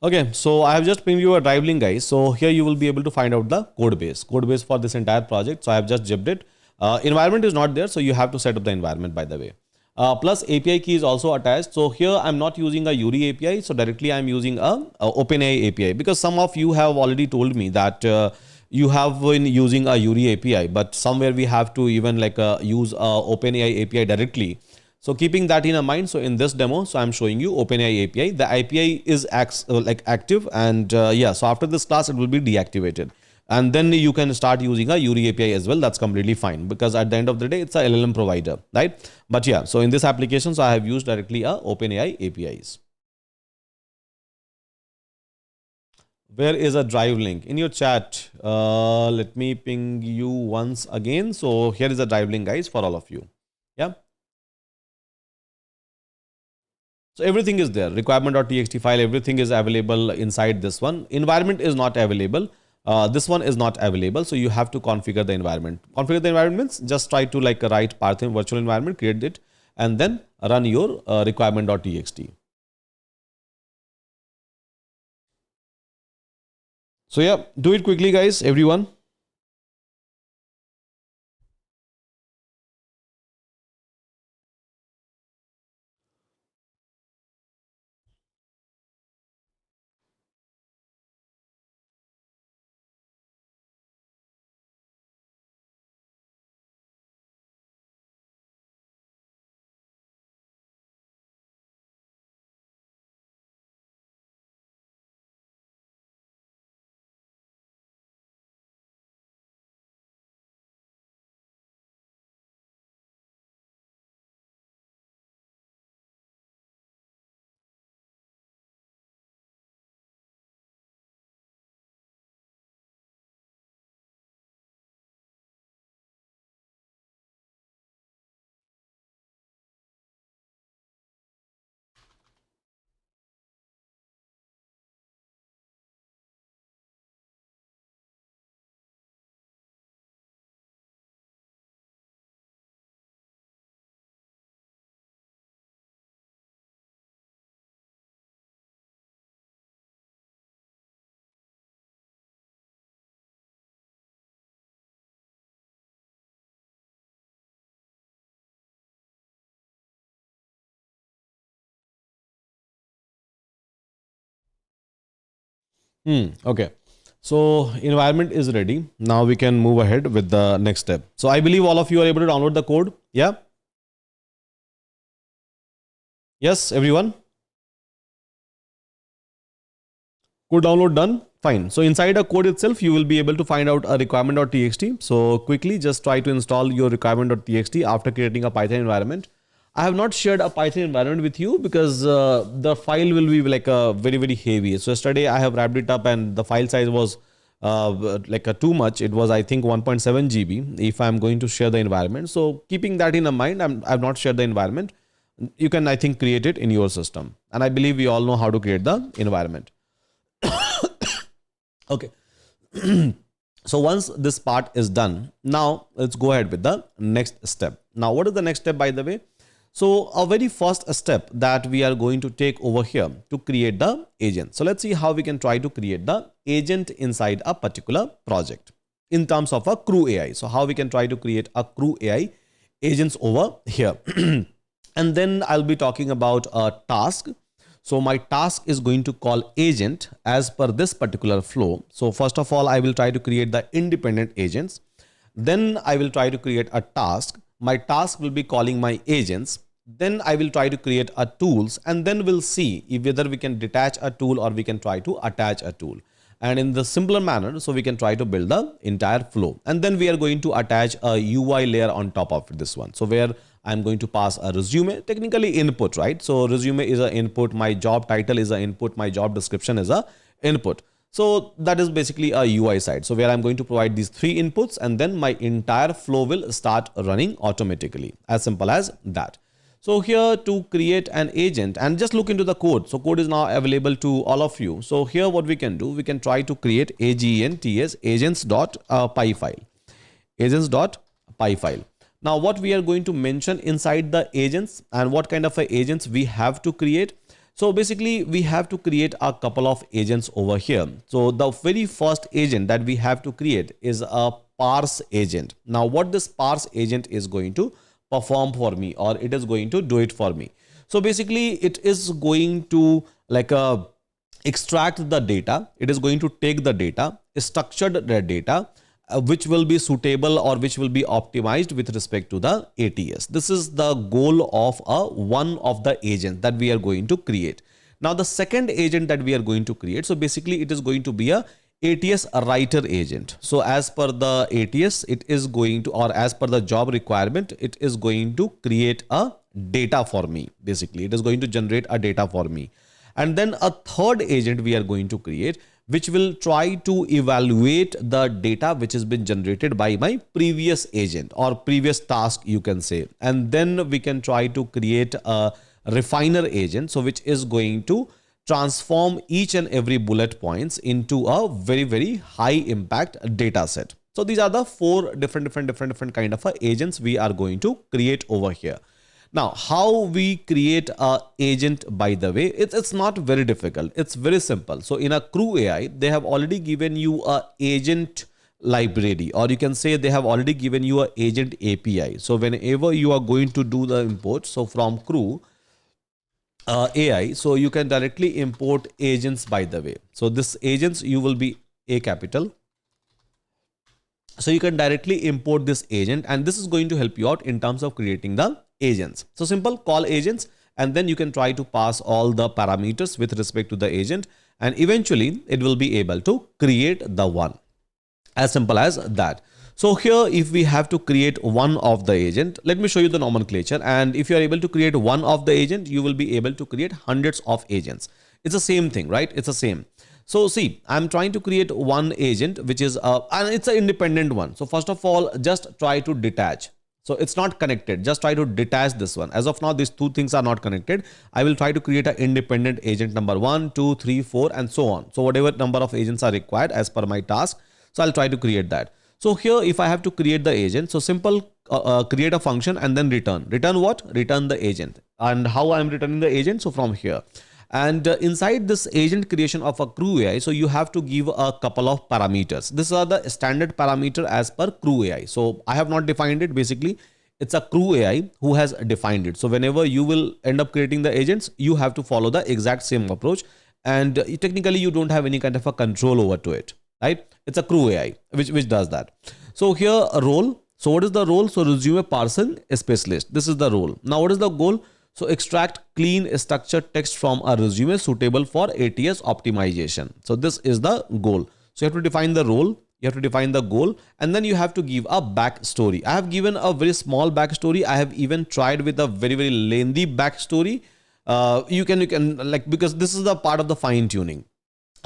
Okay, so I have just pinged you a drive link, guys. So here you will be able to find out the code base for this entire project. So I have just zipped it. Environment is not there, so you have to set up the environment, by the way. Plus API key is also attached. So here I'm not using a Yuri API, so directly I'm using a OpenAI API, because some of you have already told me that you have been using a Yuri API, but somewhere we have to even like use a OpenAI API directly. So keeping that in mind, so in this demo, so I'm showing you OpenAI API. The API is like active, and yeah, so after this class, it will be deactivated. And then you can start using a Yuri API as well. That's completely fine, because at the end of the day, it's a LLM provider, right? But yeah, so in this application, so I have used directly a OpenAI APIs. Where is a drive link? In your chat, let me ping you once again. So here is a drive link, guys, for all of you. Yeah. So everything is there, requirement.txt file, everything is available inside this one. Environment is not available. This one is not available. So you have to configure the environment. Configure the environment means just try to like write Python virtual environment, create it, and then run your requirement.txt. So yeah, do it quickly, guys, everyone. Okay. So environment is ready. Now we can move ahead with the next step. So I believe all of you are able to download the code. Yeah. Yes, everyone. Code download done. Fine. So inside a code itself, you will be able to find out a requirement.txt. So quickly just try to install your requirement.txt after creating a Python environment. I have not shared a Python environment with you because the file will be like a very heavy. So yesterday I have wrapped it up and the file size was like a too much. It was I think 1.7 GB if I'm going to share the environment. So keeping that in mind, I've not shared the environment. You can I think create it in your system. And I believe we all know how to create the environment. Okay. So once this part is done, now let's go ahead with the next step. Now, what is the next step, by the way? So a very first step that we are going to take over here to create the agent. So let's see how we can try to create the agent inside a particular project in terms of a CrewAI. So how we can try to create a CrewAI agents over here. And then I'll be talking about a task. So my task is going to call agent as per this particular flow. So first of all, I will try to create the independent agents. Then I will try to create a task. My task will be calling my agents. Then I will try to create a tools, and then we'll see if whether we can detach a tool or we can try to attach a tool. And in the simpler manner, so we can try to build the entire flow. And then we are going to attach a UI layer on top of this one. So where I'm going to pass a resume, technically input, right? So resume is an input, my job title is an input, my job description is a input. So that is basically a UI side. So where I'm going to provide these three inputs, and then my entire flow will start running automatically. As simple as that. So here to create an agent, and just look into the code. So code is now available to all of you. So here what we can do, we can try to create agents agents.py file. Agents.py file. Now what we are going to mention inside the agents and what kind of agents we have to create. So basically we have to create a couple of agents over here. So the very first agent that we have to create is a parse agent. Now what this parse agent is going to perform for me, or it is going to do it for me. So basically it is going to extract the data. It is going to take the data, structured the data, which will be suitable or which will be optimized with respect to the ATS. This is the goal of one of the agents that we are going to create. Now the second agent that we are going to create, so basically it is going to be a ATS writer agent. So as per the ATS, it is going to, or as per the job requirement, it is going to create a data for me. Basically, it is going to generate a data for me. And then a third agent we are going to create, which will try to evaluate the data which has been generated by my previous agent or previous task, you can say. And then we can try to create a refiner agent, so which is going to transform each and every bullet points into a very, very high impact data set. So these are the four different kind of agents we are going to create over here. Now, how we create a agent, by the way, it's not very difficult. It's very simple. So in a CrewAI, they have already given you a agent library, or you can say they have already given you a agent API. So whenever you are going to do the import, so from CrewAI, so you can directly import agents, by the way. So this agents, you will be A capital. So you can directly import this agent, and this is going to help you out in terms of creating the agents. So simple, call agents, and then you can try to pass all the parameters with respect to the agent, and eventually it will be able to create the one. As simple as that. So here, if we have to create one of the agent, let me show you the nomenclature. And if you are able to create one of the agent, you will be able to create hundreds of agents. It's the same thing, right? It's the same. So see, I'm trying to create one agent, which is and it's an independent one. So first of all, just try to detach. So it's not connected. Just try to detach this one. As of now, these two things are not connected. I will try to create an independent agent number 1, 2, 3, 4, and so on. So whatever number of agents are required as per my task. So I'll try to create that. So here, if I have to create the agent, so simple, create a function and then return. Return what? Return the agent. And how I'm returning the agent? So from here. And inside this agent creation of a CrewAI, so you have to give a couple of parameters. These are the standard parameter as per CrewAI. So I have not defined it. Basically, it's a CrewAI who has defined it. So whenever you will end up creating the agents, you have to follow the exact same approach. And technically, you don't have any kind of a control over to it, right? It's a CrewAI which does that. So here a role. So what is the role? So resume parsing specialist. This is the role. Now what is the goal? So extract clean structured text from a resume suitable for ATS optimization. So this is the goal. So you have to define the role, you have to define the goal, and then you have to give a backstory. I have given a very small backstory. I have even tried with a very, very lengthy backstory. You can like, because this is the part of the fine tuning.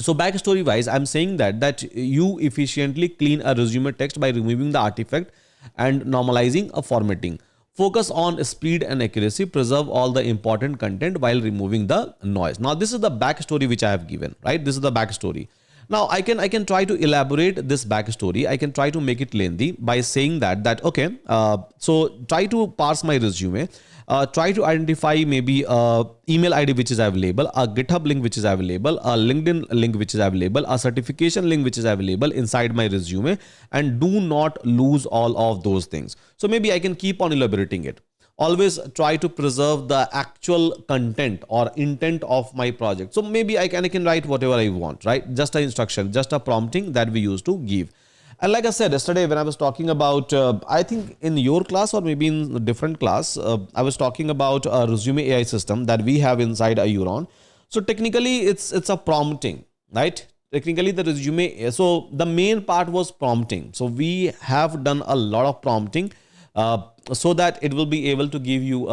So backstory wise, I'm saying that you efficiently clean a resume text by removing the artifact and normalizing a formatting. Focus on speed and accuracy, preserve all the important content while removing the noise. Now, this is the backstory which I have given, right? This is the backstory. Now I can try to elaborate this backstory. I can try to make it lengthy by saying that okay, so try to parse my resume. Try to identify maybe a email ID which is available, a GitHub link which is available, a LinkedIn link which is available, a certification link which is available inside my resume, and do not lose all of those things. So maybe I can keep on elaborating it. Always try to preserve the actual content or intent of my project. So maybe I can write whatever I want, right? Just an instruction, just a prompting that we used to give. And like I said yesterday, when I was talking about, I think in your class or maybe in a different class, I was talking about a resume AI system that we have inside a Euron. So technically, it's a prompting, right? Technically, the resume. So the main part was prompting. So we have done a lot of prompting, so that it will be able to give you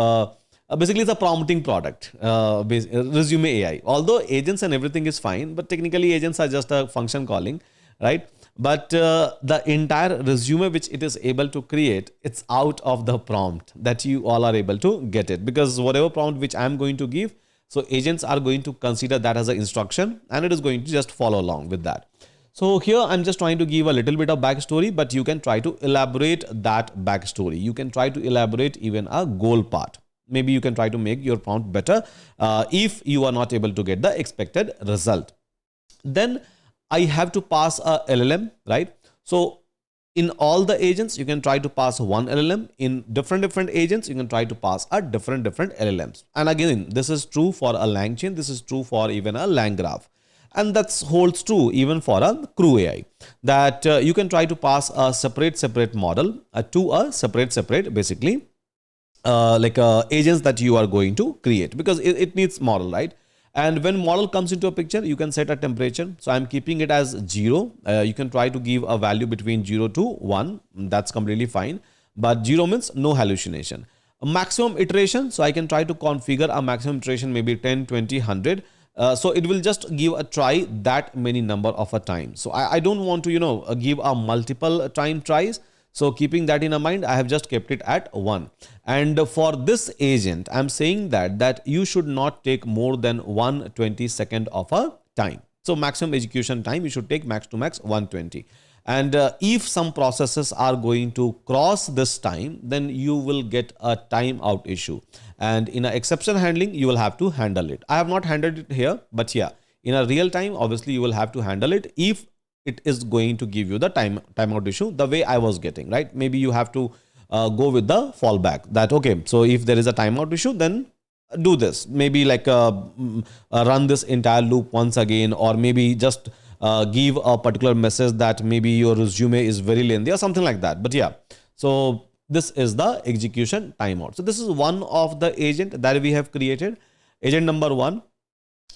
basically it's a prompting product, resume AI. Although agents and everything is fine, but technically agents are just a function calling, right? But the entire resume which it is able to create, it's out of the prompt that you all are able to get it, because whatever prompt which I'm going to give, so agents are going to consider that as an instruction and it is going to just follow along with that. So here I'm just trying to give a little bit of backstory, but you can try to elaborate that backstory. You can try to elaborate even a goal part. Maybe you can try to make your prompt better if you are not able to get the expected result. Then I have to pass a LLM, right? So in all the agents, you can try to pass one LLM. In different agents, you can try to pass a different LLMs. And again, this is true for a LangChain. This is true for even a LangGraph. And that holds true even for a CrewAI, that you can try to pass a separate model to a separate basically agents that you are going to create, because it needs model, right? And when model comes into a picture, you can set a temperature. So I'm keeping it as 0. You can try to give a value between 0 to 1. That's completely fine. But 0 means no hallucination. A maximum iteration. So I can try to configure a maximum iteration, maybe 10, 20, 100. So it will just give a try that many number of a time. So I don't want to, give a multiple time tries. So keeping that in mind, I have just kept it at 1. And for this agent, I'm saying that you should not take more than 1/22 of a time. So maximum execution time, you should take max to max 120. And if some processes are going to cross this time, then you will get a timeout issue. And in an exception handling, you will have to handle it. I have not handled it here, but yeah, in a real time, obviously you will have to handle it if it is going to give you the timeout issue the way I was getting, right? Maybe you have to go with the fallback that, okay, so if there is a timeout issue, then do this. Maybe like run this entire loop once again, or maybe just give a particular message that maybe your resume is very lengthy or something like that. But yeah, so this is the execution timeout. So this is one of the agent that we have created, agent number 1.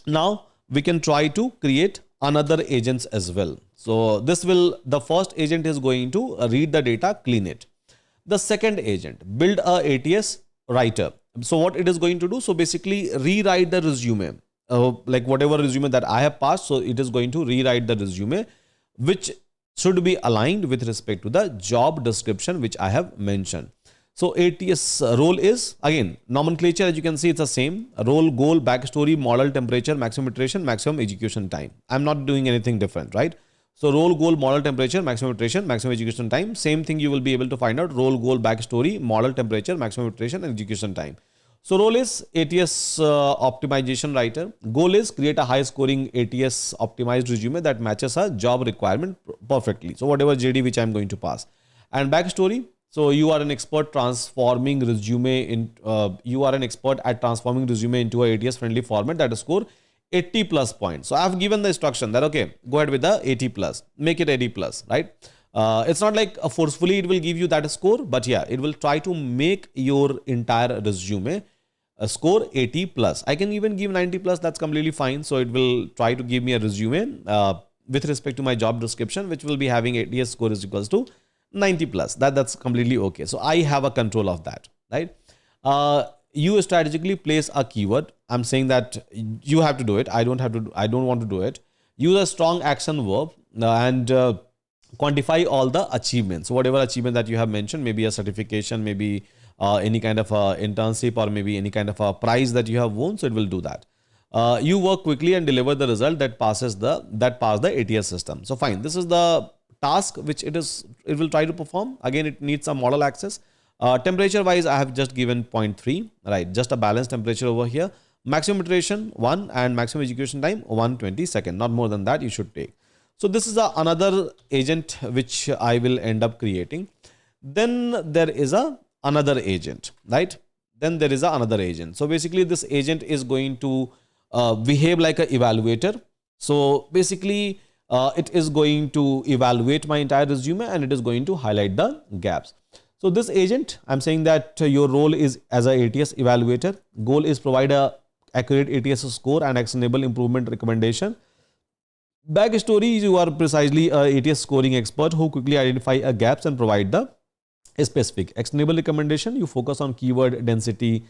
Now we can try to create another agents as well. So the first agent is going to read the data, clean it. The second agent, build a ATS writer. So what it is going to do, so basically rewrite the resume, like whatever resume that I have passed. So it is going to rewrite the resume, which should be aligned with respect to the job description, which I have mentioned. So ATS role is, again, nomenclature, as you can see, it's the same. Role, goal, backstory, model, temperature, maximum iteration, maximum execution time. I'm not doing anything different, right? So role, goal, model, temperature, maximum iteration, maximum execution time. Same thing you will be able to find out. Role, goal, backstory, model, temperature, maximum iteration, and execution time. So role is ATS optimization writer. Goal is create a high scoring ATS optimized resume that matches a job requirement perfectly. So whatever JD which I'm going to pass. And backstory. So you are an expert transforming resume in, you are an expert at transforming resume into a ATS friendly format that score 80 plus points. So I have given the instruction that, okay, go ahead with the 80 plus, make it 80 plus, right? It's not like forcefully it will give you that score, but yeah, it will try to make your entire resume score 80 plus. I can even give 90 plus. That's completely fine. So it will try to give me a resume with respect to my job description, which will be having ATS score is equals to 90 plus. That's completely okay. So I have a control of that, right? You strategically place a keyword. I'm saying that you have to do it. I don't want to do it. Use a strong action verb and quantify all the achievements. So whatever achievement that you have mentioned, maybe a certification, maybe any kind of a internship, or maybe any kind of a prize that you have won. So it will do that. You work quickly and deliver the result that pass the ATS system. So fine, this is the task which it will try to perform. Again, it needs some model access. Temperature wise, I have just given 0.3, right? Just a balanced temperature over here. Maximum iteration 1 and maximum execution time 120 seconds. Not more than that you should take. So this is another agent which I will end up creating. Then there is another agent, right? Then there is another agent. So basically this agent is going to behave like an evaluator. So basically it is going to evaluate my entire resume and it is going to highlight the gaps. So this agent, I'm saying that your role is as a ATS evaluator. Goal is provide a accurate ATS score and actionable improvement recommendation. Backstory, you are precisely a ATS scoring expert who quickly identify a gaps and provide the specific actionable recommendation. You focus on keyword density,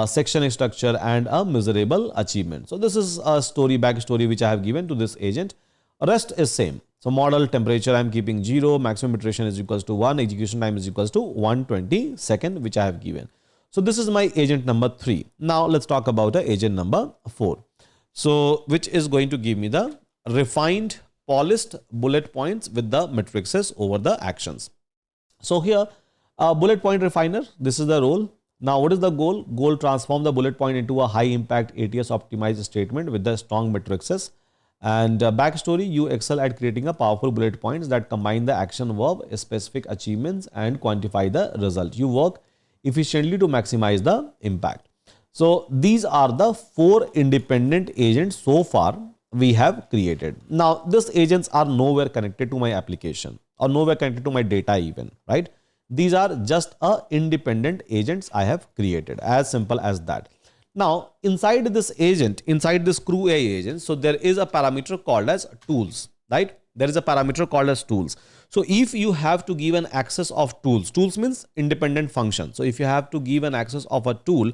section structure and a measurable achievement. So this is a backstory which I have given to this agent. Rest is same. So model temperature I'm keeping 0, maximum iteration is equals to 1, execution time is equals to 120 seconds which I have given. So this is my agent number 3. Now let's talk about agent number 4. So which is going to give me the refined polished bullet points with the matrices over the actions. So here bullet point refiner, this is the role. Now what is the goal? Goal, transform the bullet point into a high impact ATS optimized statement with the strong matrices. And backstory, you excel at creating a powerful bullet points that combine the action verb, specific achievements and quantify the result. You work efficiently to maximize the impact. So these are the 4 independent agents so far we have created. Now these agents are nowhere connected to my application or nowhere connected to my data even, right? These are just independent agents I have created, as simple as that. Now inside this agent, inside this CrewAI agent, so there is a parameter called as tools, right? There is a parameter called as tools. So if you have to give an access of tools means independent function. So if you have to give an access of a tool,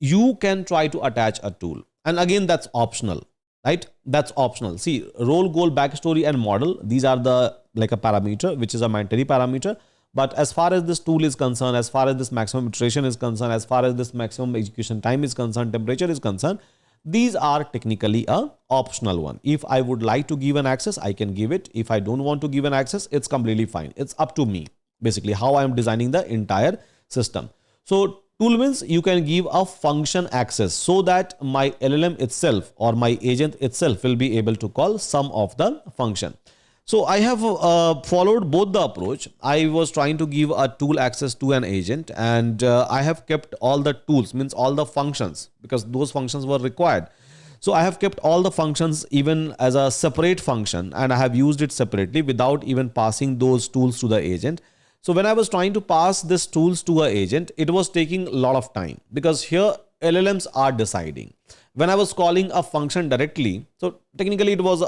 you can try to attach a tool. And again, that's optional, right? That's optional. See, role, goal, backstory and model. These are the like a parameter, which is a mandatory parameter. But as far as this tool is concerned, as far as this maximum iteration is concerned, as far as this maximum execution time is concerned, temperature is concerned, these are technically a optional one. If I would like to give an access, I can give it. If I don't want to give an access, it's completely fine. It's up to me, basically, how I am designing the entire system. So tool means you can give a function access so that my LLM itself or my agent itself will be able to call some of the function. So I have followed both the approach. I was trying to give a tool access to an agent and I have kept all the tools, means all the functions, because those functions were required. So I have kept all the functions even as a separate function and I have used it separately without even passing those tools to the agent. So when I was trying to pass these tools to an agent, it was taking a lot of time because here LLMs are deciding. When I was calling a function directly, so technically it was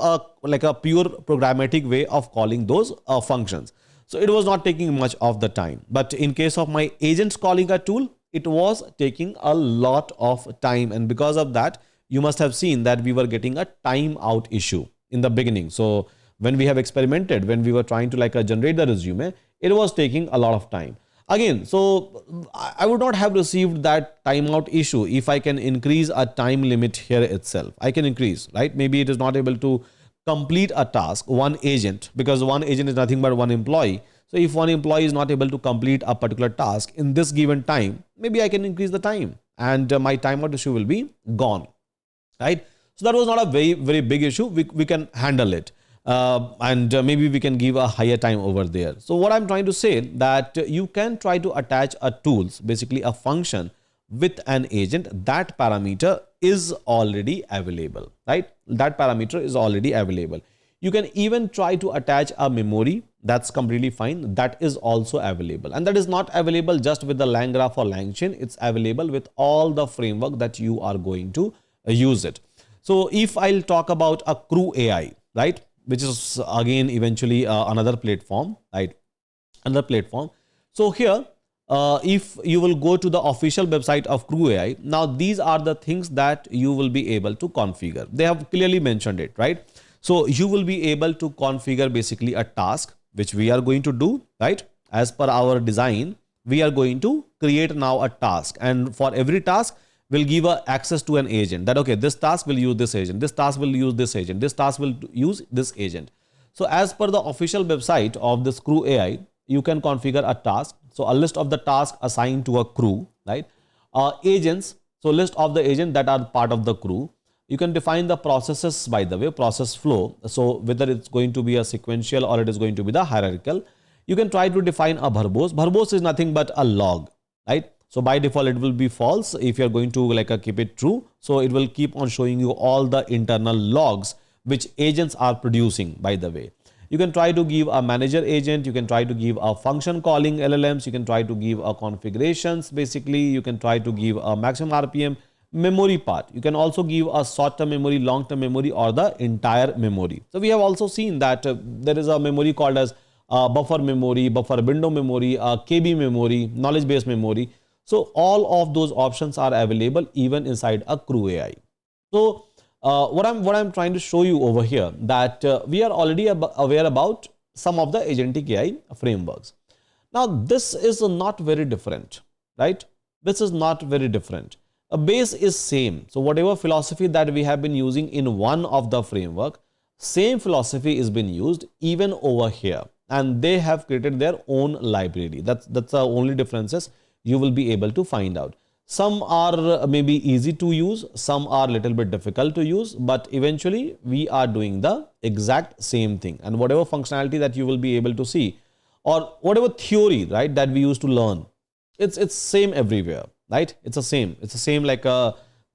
like a pure programmatic way of calling those functions. So it was not taking much of the time. But in case of my agents calling a tool, it was taking a lot of time. And because of that, you must have seen that we were getting a timeout issue in the beginning. So when we have experimented, when we were trying to like generate the resume, it was taking a lot of time. Again, so I would not have received that timeout issue if I can increase a time limit here itself. I can increase, right? Maybe it is not able to complete a task, one agent, because one agent is nothing but one employee. So if one employee is not able to complete a particular task in this given time, maybe I can increase the time and my timeout issue will be gone, right? So that was not a very, very big issue. We can handle it. And maybe we can give a higher time over there. So what I'm trying to say that you can try to attach a tools, basically a function with an agent. That parameter is already available, right? That parameter is already available. You can even try to attach a memory. That's completely fine. That is also available. And that is not available just with the LangGraph or LangChain. It's available with all the framework that you are going to use it. So if I'll talk about a CrewAI, right? Which is again eventually another platform, right? Another platform. So here, if you will go to the official website of CrewAI, now these are the things that you will be able to configure. They have clearly mentioned it, right? So you will be able to configure basically a task, which we are going to do, right? As per our design, we are going to create now a task. And for every task, will give a access to an agent that, okay, this task will use this agent, this task will use this agent, this task will use this agent. So as per the official website of this CrewAI, you can configure a task. So a list of the tasks assigned to a crew, right? Agents, so list of the agents that are part of the crew. You can define the processes, by the way, process flow. So whether it's going to be a sequential or it is going to be the hierarchical. You can try to define a verbose. Verbose is nothing but a log, right? So by default, it will be false if you're going to keep it true. So it will keep on showing you all the internal logs which agents are producing, by the way. You can try to give a manager agent. You can try to give a function calling LLMs. You can try to give a configurations. Basically, you can try to give a maximum RPM memory part. You can also give a short-term memory, long-term memory, or the entire memory. So we have also seen that there is a memory called as buffer memory, buffer window memory, KB memory, knowledge base memory. So all of those options are available even inside a CrewAI. So what I'm trying to show you over here, that we are already aware about some of the agentic AI frameworks. Now this is not very different, right? This is not very different. A base is same. So whatever philosophy that we have been using in one of the framework, same philosophy is been used even over here, and they have created their own library. That's the only differences you will be able to find out. Some are maybe easy to use, some are a little bit difficult to use, but eventually we are doing the exact same thing. And whatever functionality that you will be able to see, or whatever theory, right, that we used to learn, it's same everywhere, right? It's the same like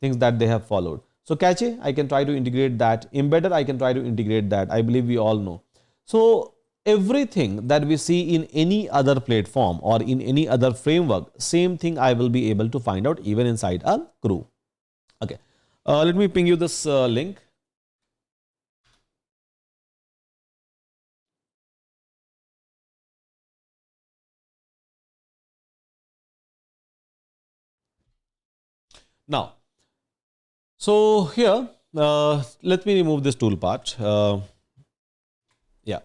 things that they have followed. So cache, I can try to integrate that. Embedder, I can try to integrate that. I believe we all know. So everything that we see in any other platform or in any other framework, same thing I will be able to find out even inside a crew. Okay, let me ping you this link. Now, so here, let me remove this tool part. Yeah.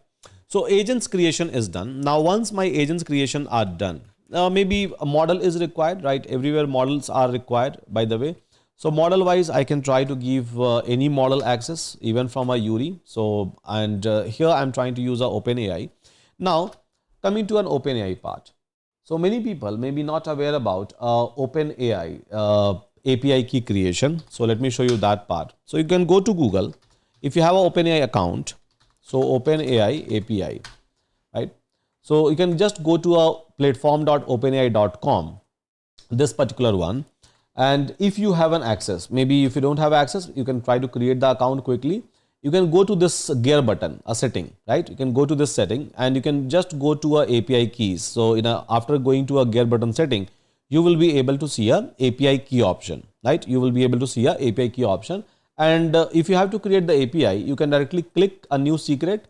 So agents creation is done. Now, once my agents creation are done, maybe a model is required, right? Everywhere models are required, by the way. So model wise, I can try to give any model access, even from a Euron. So, and here I'm trying to use a OpenAI. Now, coming to an OpenAI part. So many people may be not aware about OpenAI API key creation. So let me show you that part. So you can go to Google. If you have an OpenAI account, so OpenAI API, right? So you can just go to a platform.openai.com, this particular one. And if you have an access, maybe if you don't have access, you can try to create the account quickly. You can go to this gear button, a setting, right? You can go to this setting and you can just go to a API keys. So after going to a gear button setting, you will be able to see a API key option, right? You will be able to see a API key option. And if you have to create the API, you can directly click a new secret,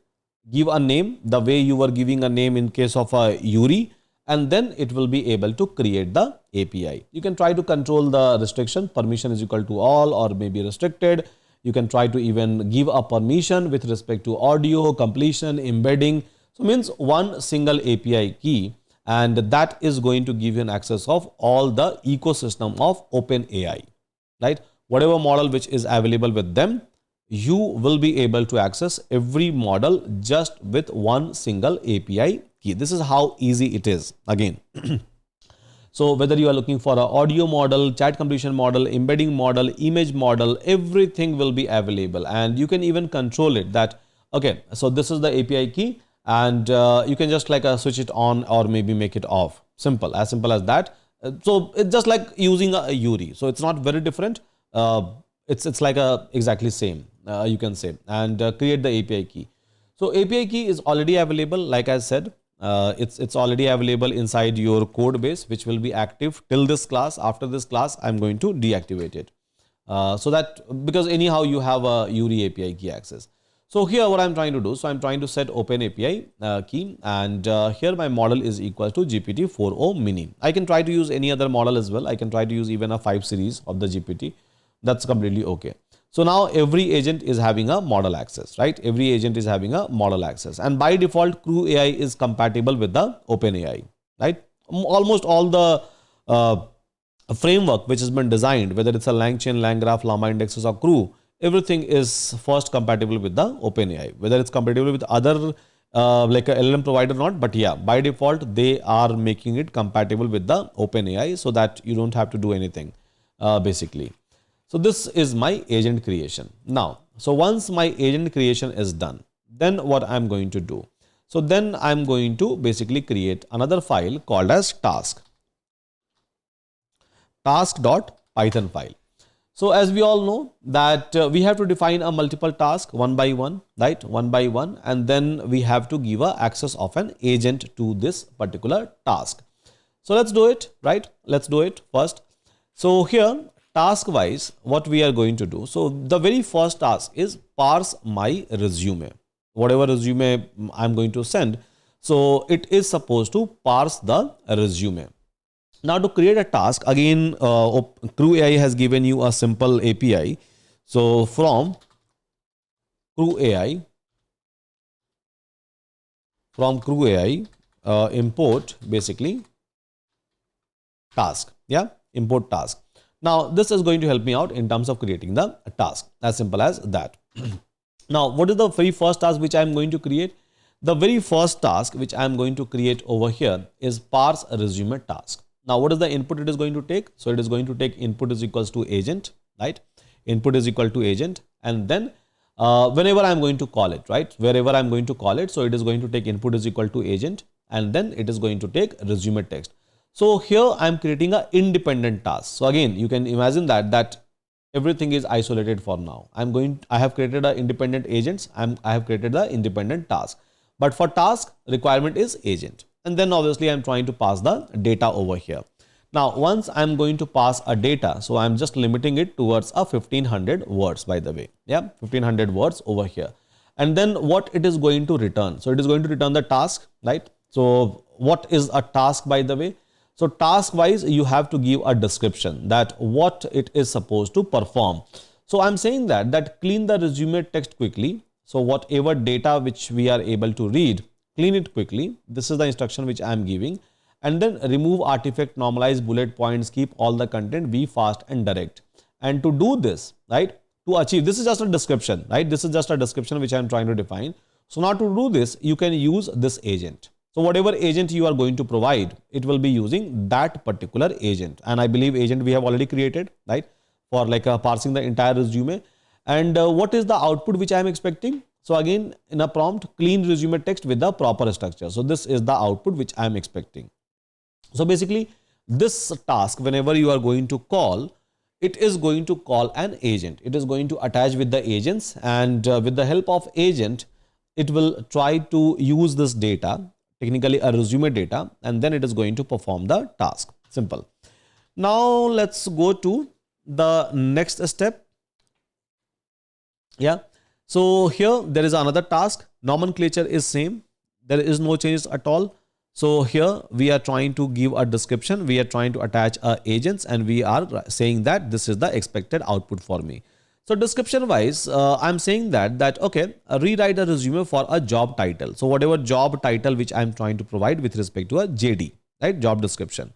give a name the way you were giving a name in case of a Euron, and then it will be able to create the API. You can try to control the restriction, permission is equal to all or maybe restricted. You can try to even give a permission with respect to audio, completion, embedding. So means one single API key, and that is going to give you an access of all the ecosystem of OpenAI, right? Whatever model which is available with them, you will be able to access every model just with one single API key. This is how easy it is again. So whether you are looking for an audio model, chat completion model, embedding model, image model, everything will be available, and you can even control it that, okay, so this is the API key, and you can just switch it on or maybe make it off. Simple as that. So it's just like using a Euron. So it's not very different. It's like exactly same, you can say, and create the API key. So API key is already available. Like I said, it's already available inside your code base, which will be active till this class. After this class, I'm going to deactivate it. So that, because anyhow you have a Euron API key access. So here what I'm trying to do, so I'm trying to set Open API key, and here my model is equal to GPT-4o mini. I can try to use any other model as well. I can try to use even a 5 series of the GPT. That's completely okay. So now every agent is having a model access, right? Every agent is having a model access, and by default CrewAI is compatible with the OpenAI, right? Almost all the framework which has been designed, whether it's a LangChain, LangGraph, Llama indexes or Crew, everything is first compatible with the OpenAI. Whether it's compatible with other like a LLM provider or not, but yeah, by default they are making it compatible with the OpenAI so that you don't have to do anything basically. So this is my agent creation. Now, so once my agent creation is done, then what I'm going to do? So then I'm going to basically create another file called as task.python file. So as we all know that we have to define a multiple task one by one, right? One by one, and then we have to give a access of an agent to this particular task. So let's do it, right? Let's do it first. So here, task wise, what we are going to do. So the very first task is parse my resume. Whatever resume I'm going to send, so it is supposed to parse the resume. Now to create a task, again, CrewAI has given you a simple API. So from CrewAI, import basically task. Yeah, import task. Now this is going to help me out in terms of creating the task. As simple as that. Now, what is the very first task which I am going to create? The very first task which I am going to create over here is parse a resume task. Now, what is the input it is going to take? So it is going to take input is equals to agent, right? Input is equal to agent, and then whenever I am going to call it, right? Wherever I am going to call it, so it is going to take input is equal to agent, and then it is going to take resume text. So here I am creating an independent task. So again, you can imagine that everything is isolated for now. I have created an independent agents. I have created the independent task, but for task requirement is agent. And then obviously I'm trying to pass the data over here. Now, once I'm going to pass a data, so I'm just limiting it towards a 1500 words, by the way. Yeah, 1500 words over here. And then what it is going to return? So it is going to return the task, right? So what is a task, by the way? So task wise, you have to give a description that what it is supposed to perform. So I'm saying that clean the resume text quickly. So whatever data which we are able to read, clean it quickly. This is the instruction which I am giving. And then remove artifact, normalize bullet points, keep all the content, be fast and direct. And to do this, right, to achieve, this is just a description, right? This is just a description which I am trying to define. So now to do this, you can use this agent. So whatever agent you are going to provide, it will be using that particular agent. And I believe agent we have already created, right? For like parsing the entire resume. And what is the output which I am expecting? So again, in a prompt, clean resume text with the proper structure. So this is the output which I am expecting. So basically, this task, whenever you are going to call, it is going to call an agent. It is going to attach with the agents, and with the help of agent, it will try to use this data, technically a resume data, and then it is going to perform the task. Simple. Now let's go to the next step. Yeah. So here there is another task. Nomenclature is same. There is no changes at all. So here we are trying to give a description. We are trying to attach agents, and we are saying that this is the expected output for me. So description wise, I'm saying that okay, rewrite a resume for a job title. So whatever job title which I'm trying to provide with respect to a JD, right? Job description.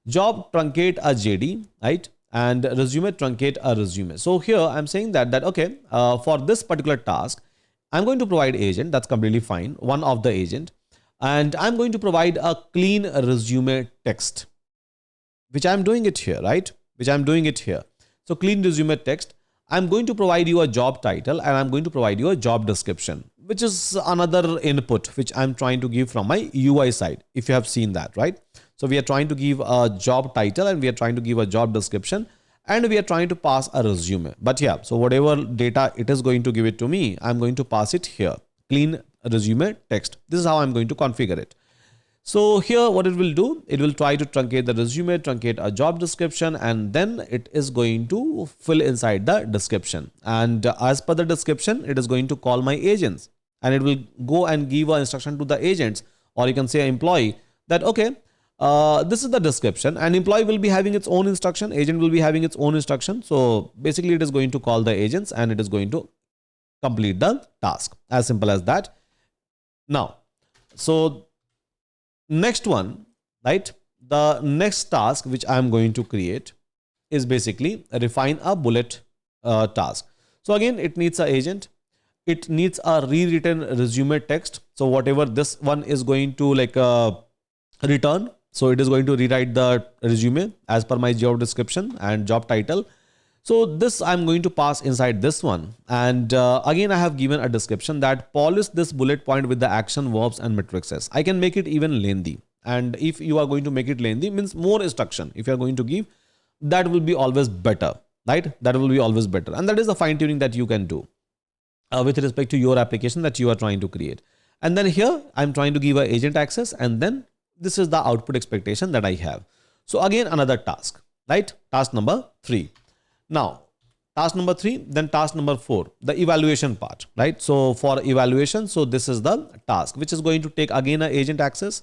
Job truncate a JD, right? And resume truncate a resume. So here I'm saying that okay, for this particular task, I'm going to provide agent. That's completely fine. One of the agent. And I'm going to provide a clean resume text, which I'm doing it here, right? Which I'm doing it here. So clean resume text. I'm going to provide you a job title, and I'm going to provide you a job description, which is another input which I'm trying to give from my UI side. If you have seen that, right? So we are trying to give a job title, and we are trying to give a job description, and we are trying to pass a resume. But yeah, so whatever data it is going to give it to me, I'm going to pass it here. Clean resume text. This is how I'm going to configure it. So here what it will do, it will try to truncate the resume, truncate a job description, and then it is going to fill inside the description. And as per the description, it is going to call my agents, and it will go and give an instruction to the agents, or you can say employee, that okay, this is the description, and employee will be having its own instruction, agent will be having its own instruction. So basically it is going to call the agents, and it is going to complete the task. As simple as that. Now, so next one, right? The next task which I am going to create is basically refine a bullet task. So again, it needs an agent. It needs a rewritten resume text. So whatever this one is going to return, so it is going to rewrite the resume as per my job description and job title. So this I'm going to pass inside this one. And again, I have given a description that polish this bullet point with the action, verbs and matrices. I can make it even lengthy. And if you are going to make it lengthy, means more instruction, if you are going to give, that will be always better, right? That will be always better. And that is the fine tuning that you can do with respect to your application that you are trying to create. And then here I'm trying to give a agent access, and then this is the output expectation that I have. So again, another task, right? Task number 3. Now, task number 3, then task number 4, the evaluation part, right? So for evaluation, so this is the task, which is going to take again an agent access,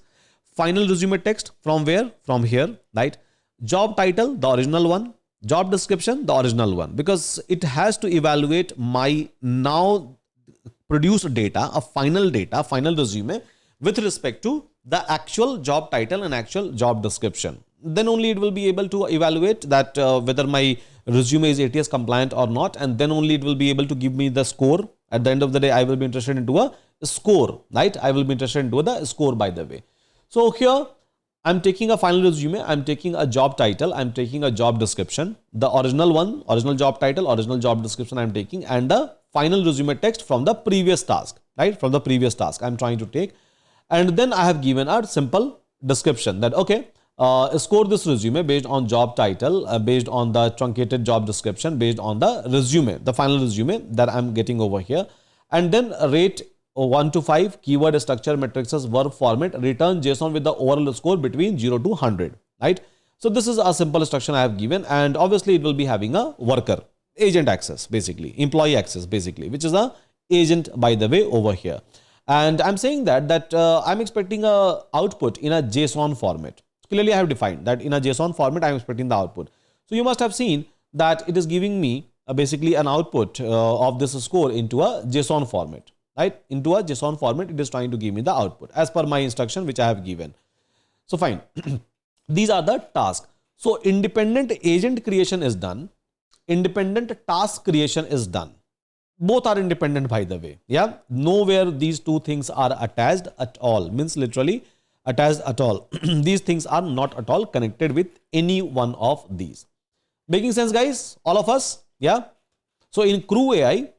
final resume text from where? From here, right? Job title, the original one, job description, the original one, because it has to evaluate my now produced data, a final data, final resume with respect to the actual job title and actual job description. Then only it will be able to evaluate that whether my resume is ATS compliant or not, and then only it will be able to give me the score. At the end of the day, I will be interested into a score, right? I will be interested into the score, by the way. So here I'm taking a final resume, I'm taking a job title, I'm taking a job description, the original one, original job title, original job description I'm taking, and the final resume text from the previous task, right? From the previous task I'm trying to take. And then I have given a simple description that, okay, score this resume based on job title, based on the truncated job description, based on the resume, the final resume that I'm getting over here. And then rate 1 to 5, keyword, structure, matrices, verb format, return JSON with the overall score between 0 to 100, right? So this is a simple instruction I have given, and obviously it will be having a worker, agent access, basically, employee access, basically, which is a agent, by the way, over here. And I'm saying that I'm expecting a output in a JSON format. Clearly, I have defined that in a JSON format, I'm expecting the output. So you must have seen that it is giving me basically an output of this score into a JSON format, right? Into a JSON format, it is trying to give me the output as per my instruction, which I have given. So fine. These are the tasks. So independent agent creation is done. Independent task creation is done. Both are independent, by the way. Yeah. Nowhere these two things are attached at all. Means literally attached at all. These things are not at all connected with any one of these. Making sense, guys? All of us? Yeah. So in CrewAI,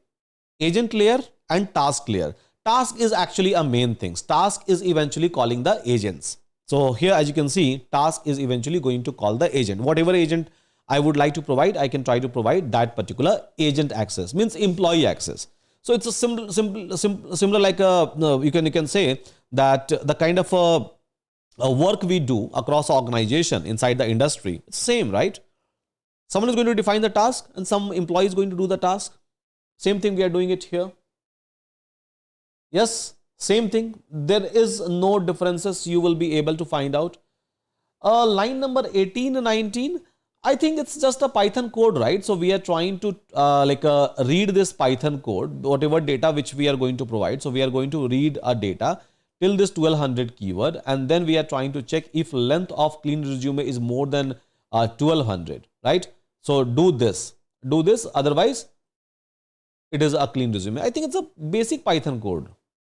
agent layer and task layer. Task is actually a main thing. Task is eventually calling the agents. So here, as you can see, task is eventually going to call the agent. Whatever agent I would like to provide, I can try to provide that particular agent access, means employee access. So it's a similar like you can say that the kind of work we do across organization inside the industry, it's same, right? Someone is going to define the task and some employee is going to do the task. Same thing we are doing it here. Yes, same thing. There is no differences you will be able to find out. Line number 18 and 19, I think it's just a Python code, right? So we are trying to read this Python code, whatever data which we are going to provide. So we are going to read a data till this 1200 keyword, and then we are trying to check if length of clean resume is more than 1200, right? So do this, otherwise it is a clean resume. I think it's a basic Python code.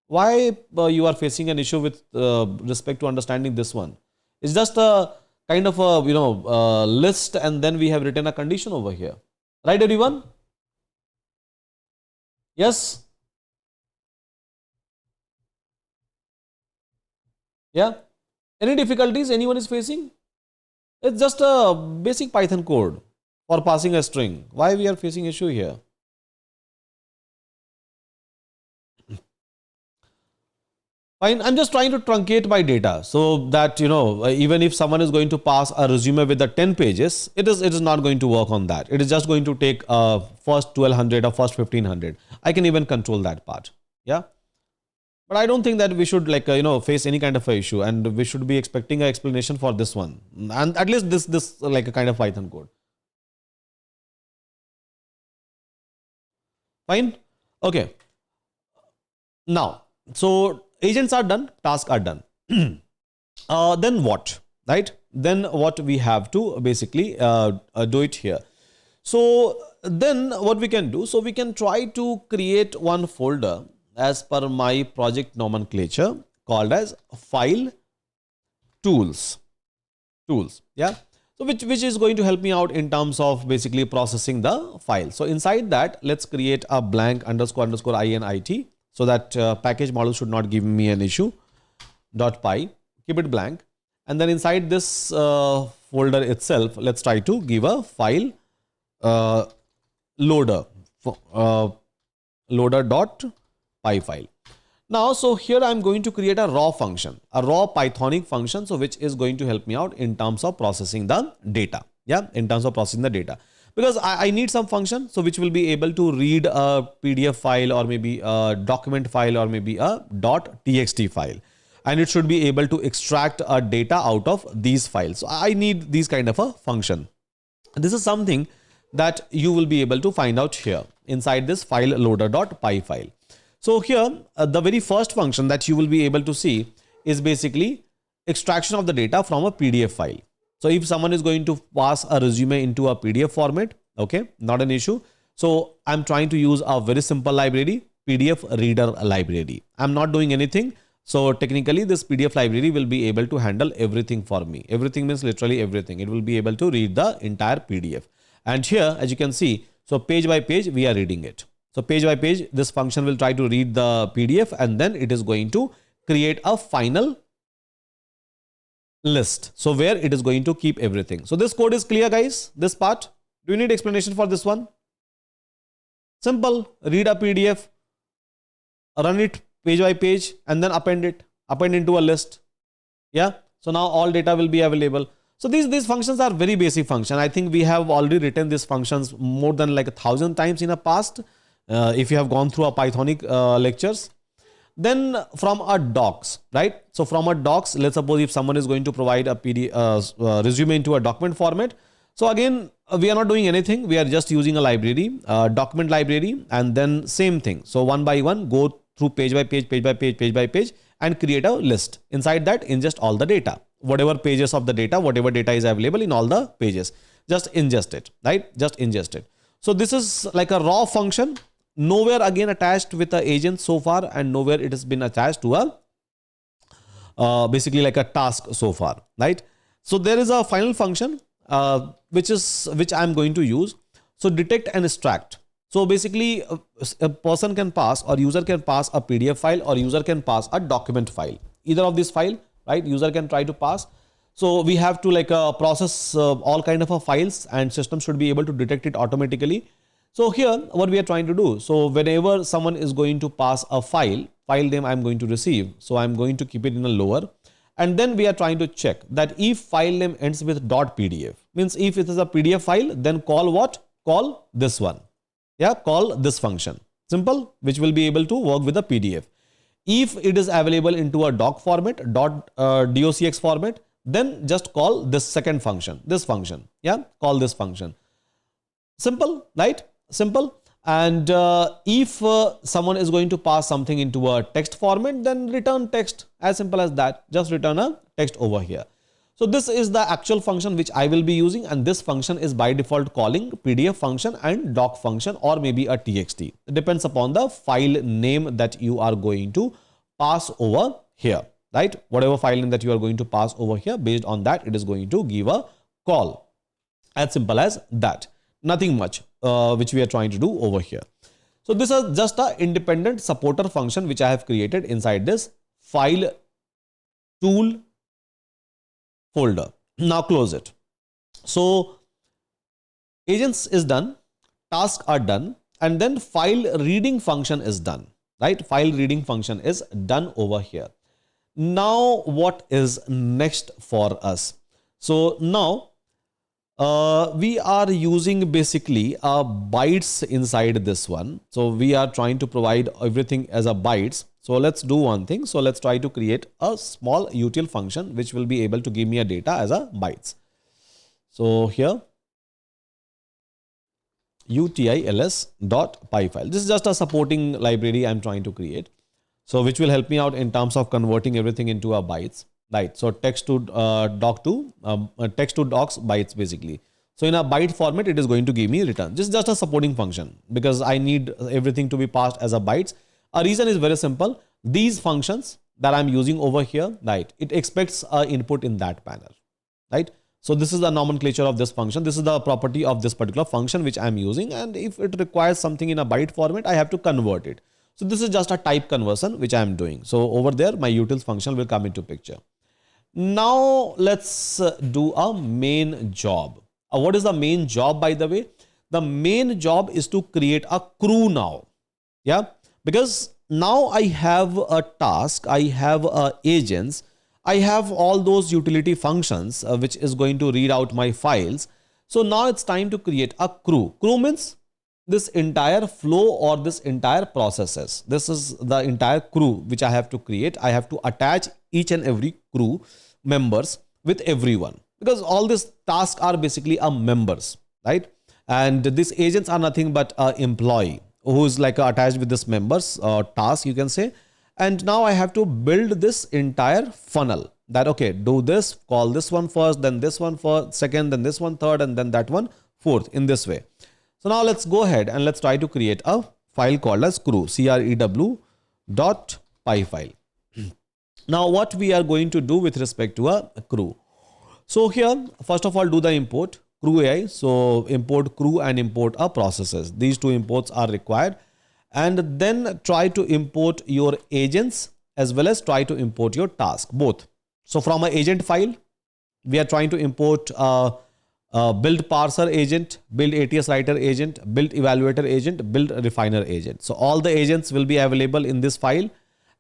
Why you are facing an issue with respect to understanding this one? It's just a kind of a list, and then we have written a condition over here, right, everyone? Yes. Yeah. Any difficulties anyone is facing? It's just a basic Python code for passing a string. Why we are facing issue here? Fine. I'm just trying to truncate my data so that, even if someone is going to pass a resume with the 10 pages, it is not going to work on that. It is just going to take first 1200 or first 1500. I can even control that part. Yeah. But I don't think that we should face any kind of a issue, and we should be expecting an explanation for this one. And at least this like a kind of Python code. Fine. Okay. Now, so agents are done, tasks are done. Then what? right? Then what we have to basically do it here. So then what we can do, so we can try to create one folder as per my project nomenclature called as file tools. Yeah. So which is going to help me out in terms of basically processing the file. So inside that, let's create a blank __ init so that package model should not give me an issue. .py, keep it blank. And then inside this folder itself, let's try to give a file loader.py file. Now, so here I'm going to create a raw function, a raw Pythonic function, so which is going to help me out in terms of processing the data. Yeah, in terms of processing the data, because I need some function, so which will be able to read a PDF file or maybe a document file or maybe a .txt file, and it should be able to extract a data out of these files. So I need these kind of a function. This is something that you will be able to find out here inside this file loader.py file. So here, the very first function that you will be able to see is basically extraction of the data from a PDF file. So if someone is going to pass a resume into a PDF format, okay, not an issue. So I'm trying to use a very simple library, PDF reader library. I'm not doing anything. So technically this PDF library will be able to handle everything for me. Everything means literally everything. It will be able to read the entire PDF. And here, as you can see, so page by page, we are reading it. So page by page, this function will try to read the PDF and then it is going to create a final list. So where it is going to keep everything. So this code is clear, guys, this part. Do you need explanation for this one? Simple, read a PDF, run it page by page and then append into a list. Yeah. So now all data will be available. So these functions are very basic function. I think we have already written these functions more than like 1,000 times in the past. If you have gone through a Pythonic lectures. Then from our docs, right? So from our docs, let's suppose if someone is going to provide a resume into a document format. So again, we are not doing anything. We are just using a library, document library, and then same thing. So one by one, go through page by page, and create a list. Inside that, ingest all the data, whatever pages of the data, whatever data is available in all the pages, just ingest it, right? Just ingest it. So this is like a raw function. Nowhere again attached with the agent so far, and nowhere it has been attached to a basically like a task so far, right? So there is a final function which I'm going to use. So detect and extract. So basically a person can pass or user can pass a PDF file or user can pass a document file. Either of these file, right? User can try to pass. So we have to like process all kind of files, and system should be able to detect it automatically. So here what we are trying to do, so whenever someone is going to pass a file name I'm going to receive. So I'm going to keep it in a lower, and then we are trying to check that if file name ends with .pdf, means if it is a PDF file, then call what? Call this one. Yeah, call this function. Simple, which will be able to work with a PDF. If it is available into a doc format, .docx format, then just call this second function, this function. Yeah, call this function. Simple, right? Simple. And if someone is going to pass something into a text format, then return text, as simple as that. Just return a text over here. So this is the actual function which I will be using, and this function is by default calling PDF function and doc function or maybe a txt. It depends upon the file name that you are going to pass over here, right? Whatever file name that you are going to pass over here, based on that, it is going to give a call. As simple as that. Nothing much which we are trying to do over here. So this is just an independent supporter function which I have created inside this file tool folder. Now close it. So agents is done, tasks are done, and then file reading function is done, right? File reading function is done over here. Now what is next for us? So now we are using basically bytes inside this one. So we are trying to provide everything as a bytes. So let's do one thing. So let's try to create a small util function which will be able to give me a data as a bytes. So here utils.py file. This is just a supporting library I'm trying to create. So which will help me out in terms of converting everything into a bytes. right? So text to docs bytes basically. So in a byte format, it is going to give me return. Just a supporting function because I need everything to be passed as a bytes. A reason is very simple. These functions that I'm using over here, right? It expects a input in that manner, right? So this is the nomenclature of this function. This is the property of this particular function which I'm using. And if it requires something in a byte format, I have to convert it. So this is just a type conversion which I'm doing. So over there, my utils function will come into picture. Now let's do a main job. What is the main job, by the way? The main job is to create a crew now. Yeah, because now I have a task, I have agents, I have all those utility functions which is going to read out my files. So now it's time to create a crew. Crew means this entire flow or this entire processes. This is the entire crew which I have to create. I have to attach each and every crew members with everyone, because all these tasks are basically members, right? And these agents are nothing but employee who is like attached with this members task, you can say. And now I have to build this entire funnel that, okay, do this, call this one first, then this one first, second, then this one third, and then that one fourth, in this way. So now let's go ahead and let's try to create a file called as crew, crew.py file. Now what we are going to do with respect to a crew. So here, first of all, do the import CrewAI. So import crew and import processes. These two imports are required. And then try to import your agents as well as try to import your task, both. So from an agent file, we are trying to import build parser agent, build ATS writer agent, build evaluator agent, build refiner agent. So all the agents will be available in this file.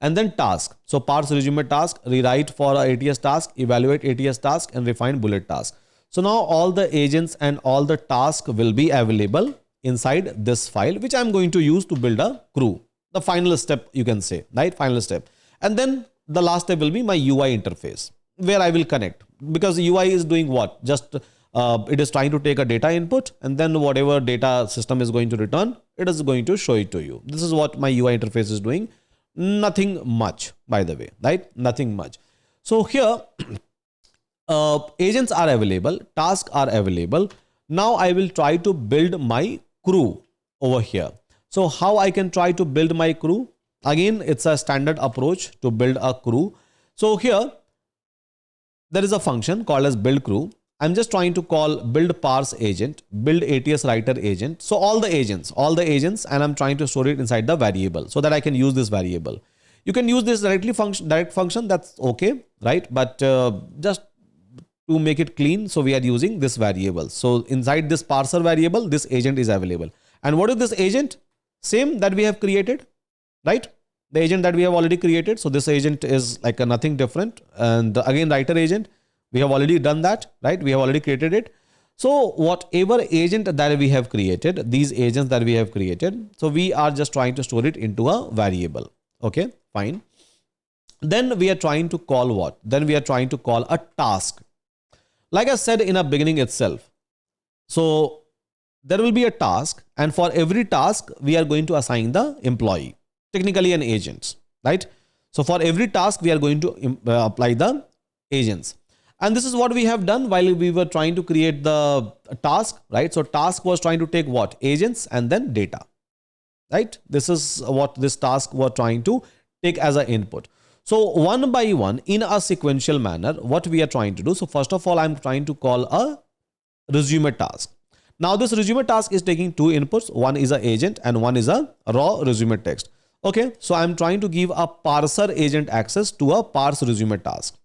And then task. So parse resume task, rewrite for ATS task, evaluate ATS task, and refine bullet task. So now all the agents and all the tasks will be available inside this file, which I'm going to use to build a crew. The final step, you can say, right? Final step. And then the last step will be my UI interface, where I will connect, because the UI is doing what? Just it is trying to take a data input, and then whatever data system is going to return, it is going to show it to you. This is what my UI interface is doing. Nothing much, by the way, right? Nothing much. So here, agents are available, tasks are available. Now I will try to build my crew over here. So how I can try to build my crew? Again, it's a standard approach to build a crew. So here, there is a function called as build crew. I'm just trying to call build parse agent, build ATS writer agent. So all the agents, and I'm trying to store it inside the variable so that I can use this variable. You can use this direct function, that's okay, right? But just to make it clean, so we are using this variable. So inside this parser variable, this agent is available. And what is this agent? Same that we have created, right? The agent that we have already created. So this agent is like nothing different. And again, writer agent. We have already done that, right? We have already created it. So whatever agent that we have created, these agents that we have created, so we are just trying to store it into a variable. Okay, fine. Then we are trying to call what? Then we are trying to call a task. Like I said in the beginning itself. So there will be a task, and for every task, we are going to assign the employee, technically an agent, right? So for every task, we are going to apply the agents. And this is what we have done while we were trying to create the task, right? So task was trying to take what? Agents and then data, right? This is what this task was trying to take as an input. So one by one, in a sequential manner, what we are trying to do. So first of all, I'm trying to call a resume task. Now this resume task is taking two inputs. One is an agent and one is a raw resume text. Okay, so I'm trying to give a parser agent access to a parse resume task.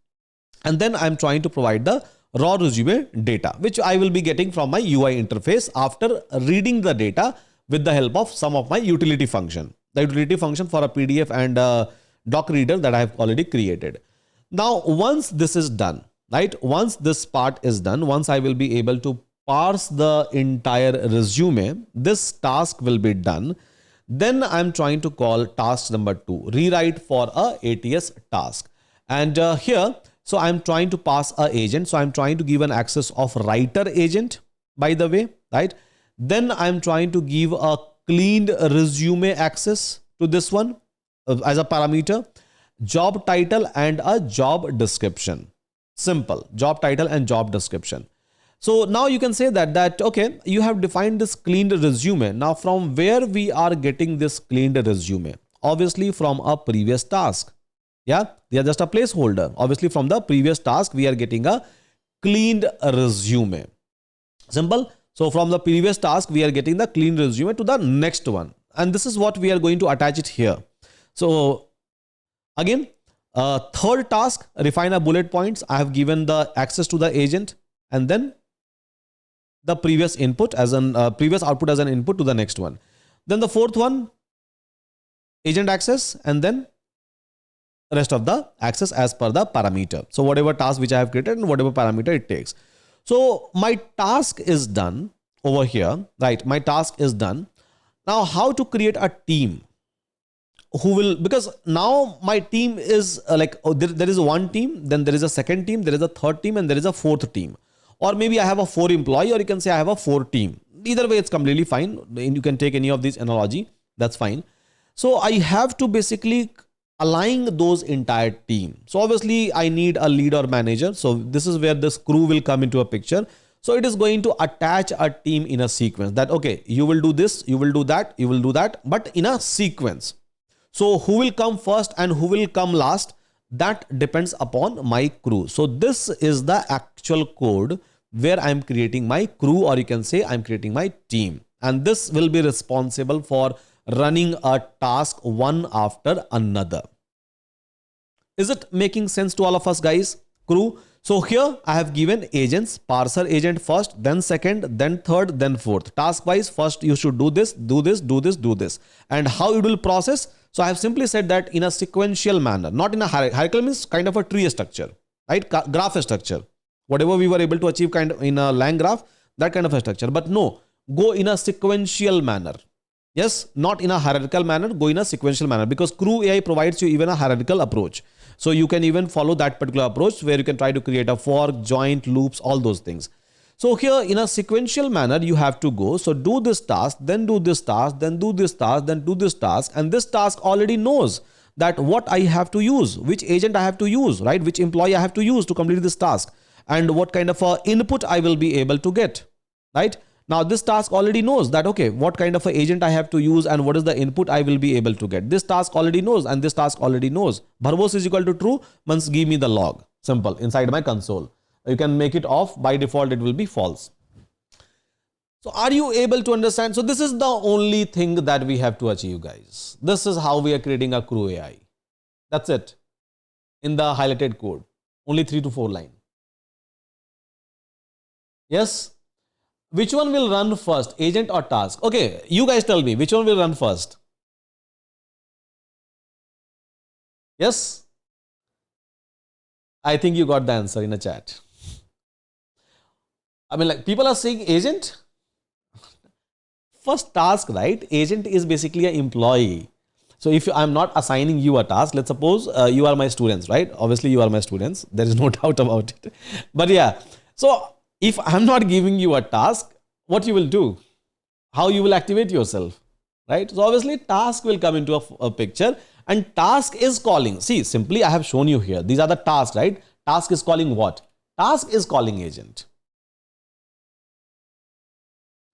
And then I'm trying to provide the raw resume data, which I will be getting from my UI interface after reading the data with the help of some of my utility function. The utility function for a PDF and a doc reader that I have already created. Now, once this is done, right? Once this part is done, once I will be able to parse the entire resume, this task will be done. Then I'm trying to call task number 2, rewrite for a ATS task. And here, so I'm trying to pass a agent. So I'm trying to give an access of writer agent, by the way, right? Then I'm trying to give a cleaned resume access to this one as a parameter. job title and a job description. Simple, job title and job description. So now you can say that okay, you have defined this cleaned resume. Now from where we are getting this cleaned resume? Obviously from a previous task. Yeah, they are just a placeholder. Obviously from the previous task we are getting a cleaned resume. Simple. So from the previous task we are getting the cleaned resume to the next one, and this is what we are going to attach it here. So again, third task, refine a bullet points. I have given the access to the agent, and then the previous input as an previous output as an input to the next one. Then the fourth one, agent access, and then rest of the access as per the parameter. So whatever task which I have created and whatever parameter it takes. So my task is done over here, right? My task is done. Now how to create a team who will, because now my team is there is one team, then there is a second team, there is a third team, and there is a fourth team. Or maybe I have a 4 employee, or you can say I have a 4 team. Either way, it's completely fine. You can take any of these analogy. That's fine. So I have to basically align those entire team. So obviously I need a lead or manager. So this is where this crew will come into a picture. So it is going to attach a team in a sequence that, okay, you will do this, you will do that, you will do that, but in a sequence. So who will come first and who will come last, that depends upon my crew. So this is the actual code where I'm creating my crew, or you can say I'm creating my team. And this will be responsible for running a task one after another. Is it making sense to all of us, guys? Crew. So here I have given agents, parser agent first, then second, then third, then fourth. Task wise, first you should do this, do this, do this, do this. And how it will process? So I have simply said that in a sequential manner, not in a hierarchical, means kind of a tree structure, right? Graph structure. Whatever we were able to achieve kind of in a line graph, that kind of a structure. But no, go in a sequential manner. Yes, not in a hierarchical manner, go in a sequential manner, because CrewAI provides you even a hierarchical approach. So you can even follow that particular approach where you can try to create a for, joint, loops, all those things. So here in a sequential manner, you have to go. So do this task, then do this task, then do this task, then do this task. And this task already knows that what I have to use, which agent I have to use, right? Which employee I have to use to complete this task, and what kind of input I will be able to get, right? Now this task already knows that, okay, what kind of agent I have to use and what is the input I will be able to get. This task already knows, and this task already knows. Bharvos is equal to true, means give me the log. Simple, inside my console. You can make it off. By default, it will be false. So are you able to understand? So this is the only thing that we have to achieve, guys. This is how we are creating a CrewAI. That's it. In the highlighted code, only 3 to 4 lines. Yes. Which one will run first, agent or task? Okay, you guys tell me, which one will run first? Yes? I think you got the answer in a chat. I mean, like, people are saying agent. First task, right? Agent is basically an employee. So if I'm not assigning you a task, let's suppose you are my students, right? Obviously you are my students. There is no doubt about it. But yeah, so if I'm not giving you a task, what you will do? How you will activate yourself, right? So obviously task will come into a picture, and task is calling. See, simply I have shown you here. These are the tasks, right? Task is calling what? Task is calling agent.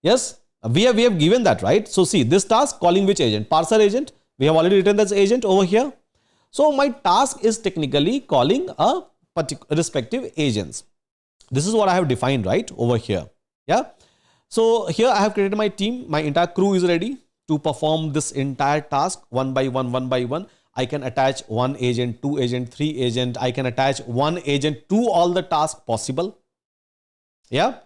Yes, we have given that, right? So see, this task calling which agent? Parser agent. We have already written that agent over here. So my task is technically calling a respective agents. This is what I have defined right over here. Yeah. So here I have created my team. My entire crew is ready to perform this entire task one by one, one by one. I can attach 1 agent, 2 agent, 3 agent. I can attach 1 agent to all the tasks possible. Yeah.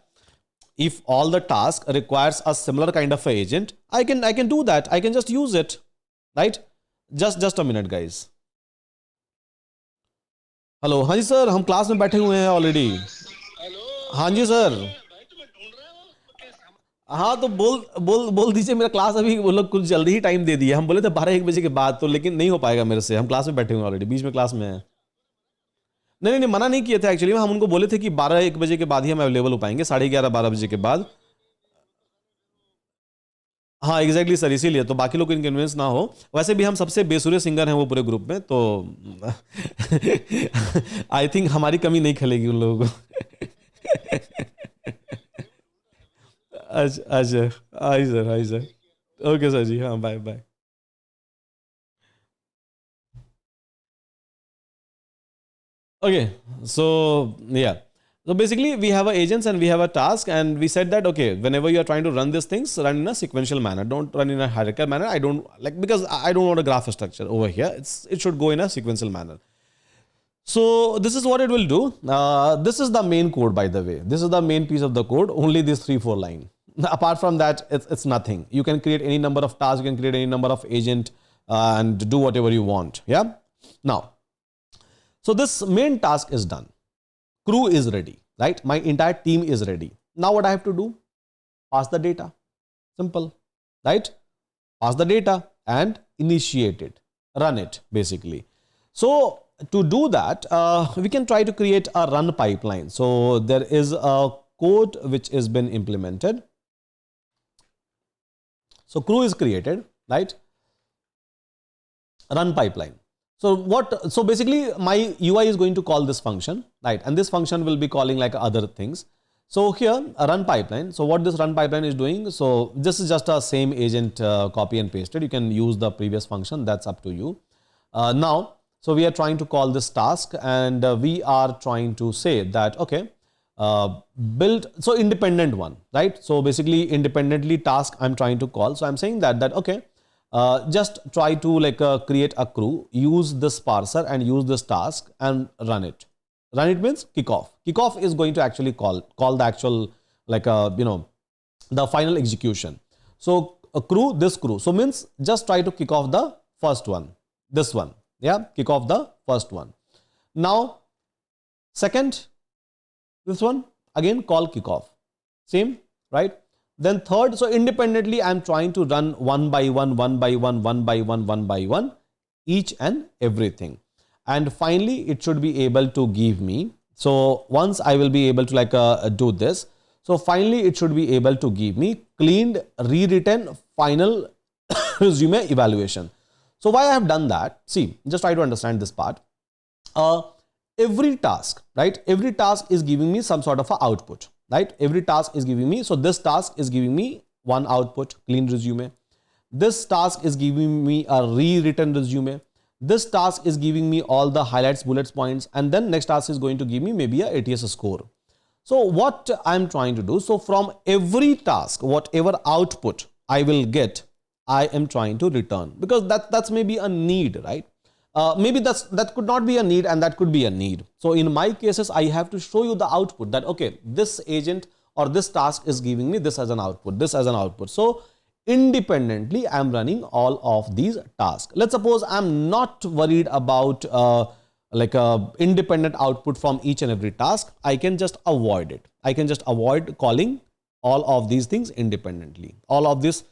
If all the task requires a similar kind of agent, I can do that. I can just use it, right? Just a minute, guys. Hello, हाँ जी sir, हम class में बैठे हुए हैं already. हाँ जी sir. हाँ तो बोल दीजिए, मेरा क्लास अभी वो लोग कुछ जल्दी ही टाइम दे दिया. हम बोले थे 12-1 बजे के बाद, तो लेकिन नहीं हो पाएगा मेरे से. हम क्लास में बैठे हुए हैं ऑलरेडी, बीच में क्लास में है. नहीं, मना नहीं किए थे एक्चुअली. हम उनको बोले थे कि 12-1 बजे के बाद ही हम अवेलेबल हो पाएंगे, 11:30-12 बजे के बाद. हाँ एग्जैक्टली सर, इसीलिए तो बाकी लोग इनकन्वीनियंस ना हो। वैसे भी हम सबसे बेसुरे सिंगर हैं वो पूरे ग्रुप में, तो आई थिंक हमारी कमी नहीं खलेगी उन लोगों को। अच्छा अच्छा, I sir, I sir. Okay sir ji, हाँ bye bye. Okay, so yeah. So basically, we have a agents and we have a task, and we said that okay, whenever you are trying to run these things, run in a sequential manner. Don't run in a hierarchical manner. I don't like, because I don't want a graph structure over here. It should go in a sequential manner. So this is what it will do. This is the main code, by the way. This is the main piece of the code. Only these 3-4 line. Apart from that, it's nothing. You can create any number of tasks. You can create any number of agent and do whatever you want. Yeah. Now, so this main task is done. Crew is ready, right? My entire team is ready. Now what I have to do? Pass the data. Simple, right? Pass the data and initiate it, run it basically. So to do that, we can try to create a run pipeline. So there is a code which has been implemented. So crew is created, right? Run pipeline. So basically my UI is going to call this function, right? And this function will be calling like other things. So here a run pipeline. So what this run pipeline is doing, so this is just a same agent copy and pasted. You can use the previous function, that's up to you. Now, so we are trying to call this task, and we are trying to say that, okay, build, so independent one, right? So basically independently task I'm trying to call. So I'm saying that okay, just try to like create a crew, use this parser and use this task and run it. Run it means kickoff. Kickoff is going to actually call the actual like the final execution. So a crew, this crew. So means just try to kick off the first one, this one. Yeah, kick off the first one. Now, second, this one again call kickoff. Same, right? Then third, so independently I'm trying to run one by one, each and everything. And finally, it should be able to give me. So once I will be able to like do this, so finally it should be able to give me cleaned, rewritten final resume evaluation. So why I have done that? See, just try to understand this part. Every task, right? Every task is giving me some sort of a output, right? Every task is giving me. So this task is giving me one output, clean resume. This task is giving me a rewritten resume. This task is giving me all the highlights, bullets, points, and then next task is going to give me maybe a ATS score. So what I'm trying to do, so from every task, whatever output I will get, I am trying to return, because that's maybe a need, right? Maybe that could not be a need, and that could be a need. So in my cases, I have to show you the output that, okay, this agent or this task is giving me this as an output, this as an output. So independently, I'm running all of these tasks. Let's suppose I'm not worried about like a independent output from each and every task. I can just avoid it. I can just avoid calling all of these things independently. All of this,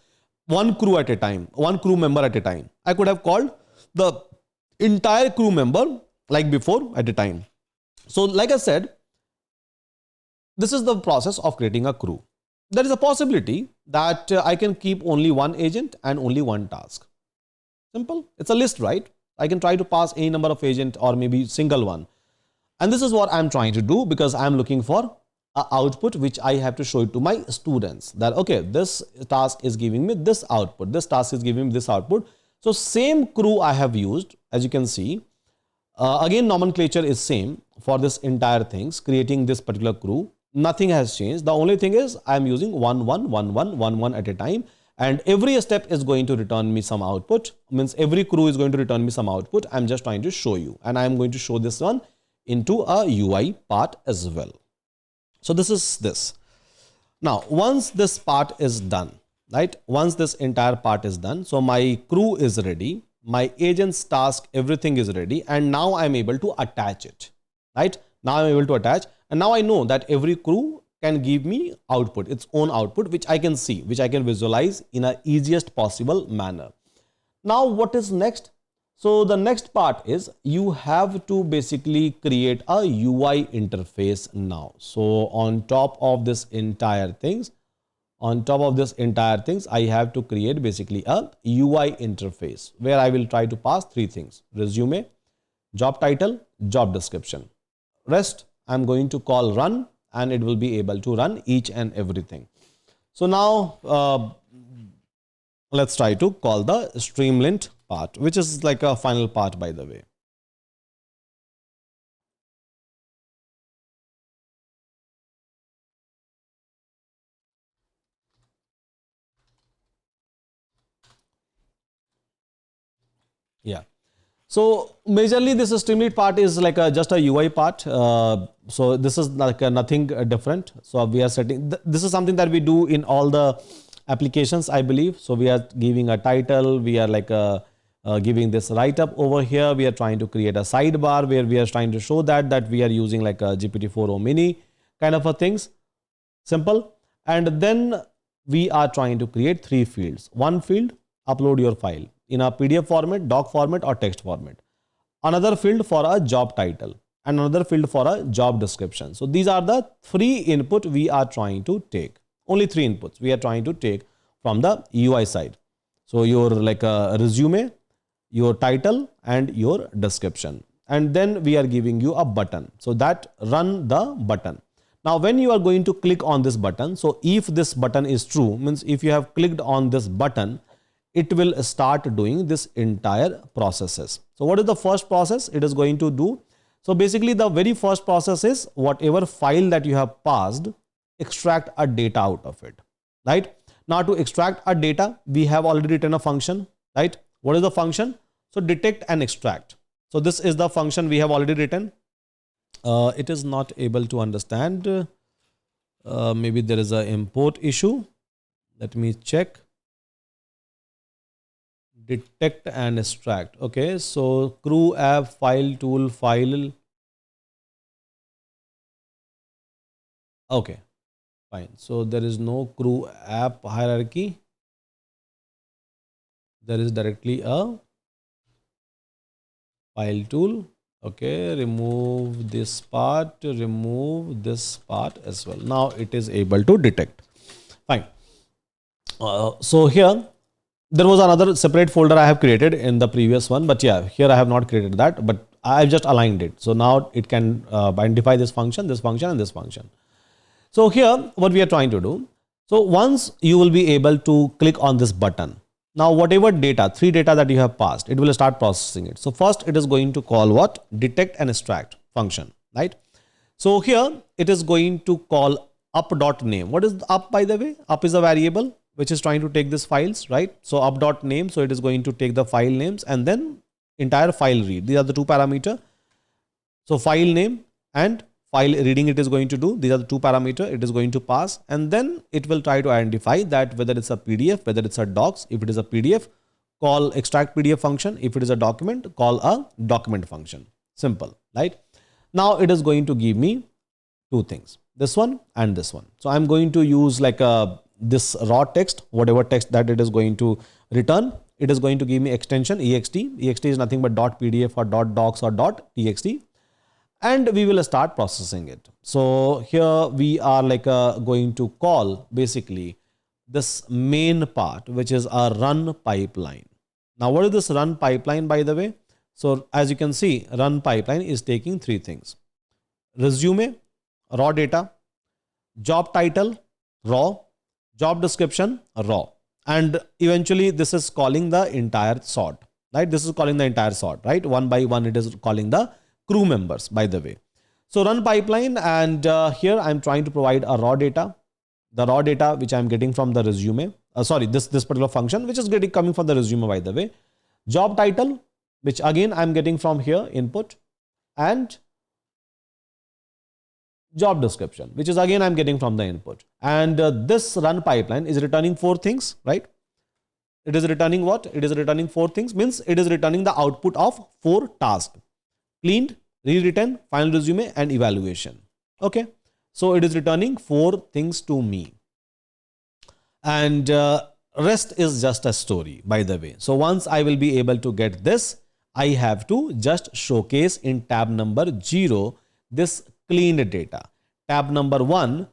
one crew at a time, one crew member at a time. I could have called the entire crew member like before at a time. So like I said, this is the process of creating a crew. There is a possibility that I can keep only one agent and only one task. Simple. It's a list, right? I can try to pass any number of agent or maybe single one. And this is what I'm trying to do, because I'm looking for an output which I have to show it to my students that, okay, this task is giving me this output. This task is giving me this output. So same crew I have used, as you can see. Again, nomenclature is same for this entire things, creating this particular crew. Nothing has changed. The only thing is I'm using 1, 1, 1, 1, 1, 1 at a time. And every step is going to return me some output. Means every crew is going to return me some output. I'm just trying to show you. And I'm going to show this one into a UI part as well. So this is this. Now, once this part is done, right? Once this entire part is done, so my crew is ready, my agent's task, everything is ready, and now I'm able to attach it, right? Now I'm able to attach, and now I know that every crew can give me output, its own output, which I can see, which I can visualize in a easiest possible manner. Now, what is next? So the next part is you have to basically create a UI interface now. So on top of this entire things, on top of this entire things, I have to create basically a UI interface where I will try to pass three things: resume, job title, job description. Rest I'm going to call run, and it will be able to run each and everything. So now let's try to call the streamlint part, which is like a final part, by the way. Yeah. So majorly this streamlit part is like just a UI part. So this is like nothing different. So we are setting, this is something that we do in all the applications, I believe. So we are giving a title, we are like giving this write up over here. We are trying to create a sidebar where we are trying to show that we are using like a GPT-4o mini kind of a things. Simple. And then we are trying to create three fields. One field, upload your file in a PDF format, doc format, or text format. Another field for a job title, and another field for a job description. So these are the three input we are trying to take. Only three inputs we are trying to take from the UI side. So your like a resume, your title, and your description. And then we are giving you a button. So that run the button. Now when you are going to click on this button, so if this button is true, means if you have clicked on this button, it will start doing this entire processes. So what is the first process it is going to do? So basically the very first process is whatever file that you have passed, extract a data out of it, right? Now to extract a data, we have already written a function, right? What is the function? So detect and extract. So this is the function we have already written. It is not able to understand. Maybe there is a import issue. Let me check. Detect and extract. Okay, so crew app file tool file. Okay, fine. So there is no crew app hierarchy. There is directly a file tool. Okay, remove this part, remove this part as well. Now it is able to detect. Fine. So here there was another separate folder I have created in the previous one, but yeah, here I have not created that, but I've just aligned it. So now it can identify this function, and this function. So here what we are trying to do. So once you will be able to click on this button, now whatever data, three data that you have passed, it will start processing it. So first it is going to call what? Detect and extract function, right? So here it is going to call up.name. What is up, by the way? Up is a variable which is trying to take these files, right? So up.name, so it is going to take the file names and then entire file read. These are the two parameter. So file name and file reading it is going to do. These are the two parameter it is going to pass, and then it will try to identify that whether it's a PDF, whether it's a docs. If it is a PDF, call extract PDF function. If it is a document, call a document function. Simple, right? Now it is going to give me two things, this one and this one. So I'm going to use like this raw text, whatever text that it is going to return. It is going to give me extension ext. Ext is nothing but .pdf or .docs or .txt. And we will start processing it. So here we are like going to call basically this main part, which is a run pipeline. Now what is this run pipeline, by the way? So as you can see, run pipeline is taking three things: resume, raw data; job title, raw; job description, raw. And eventually this is calling the entire sort, right? This is calling the entire sort, right? One by one it is calling the crew members, by the way. So run pipeline, and here I'm trying to provide a raw data, the raw data which I'm getting from the resume. This particular function which is coming from the resume, by the way. Job title, which again I'm getting from here input, and job description, which is again I'm getting from the input. And this run pipeline is returning four things, right? It is returning what? It is returning four things, means it is returning the output of four tasks: cleaned, rewritten, final resume, and evaluation. Okay. So it is returning four things to me. And rest is just a story, by the way. So once I will be able to get this, I have to just showcase in tab number 0 this cleaned data, tab number 1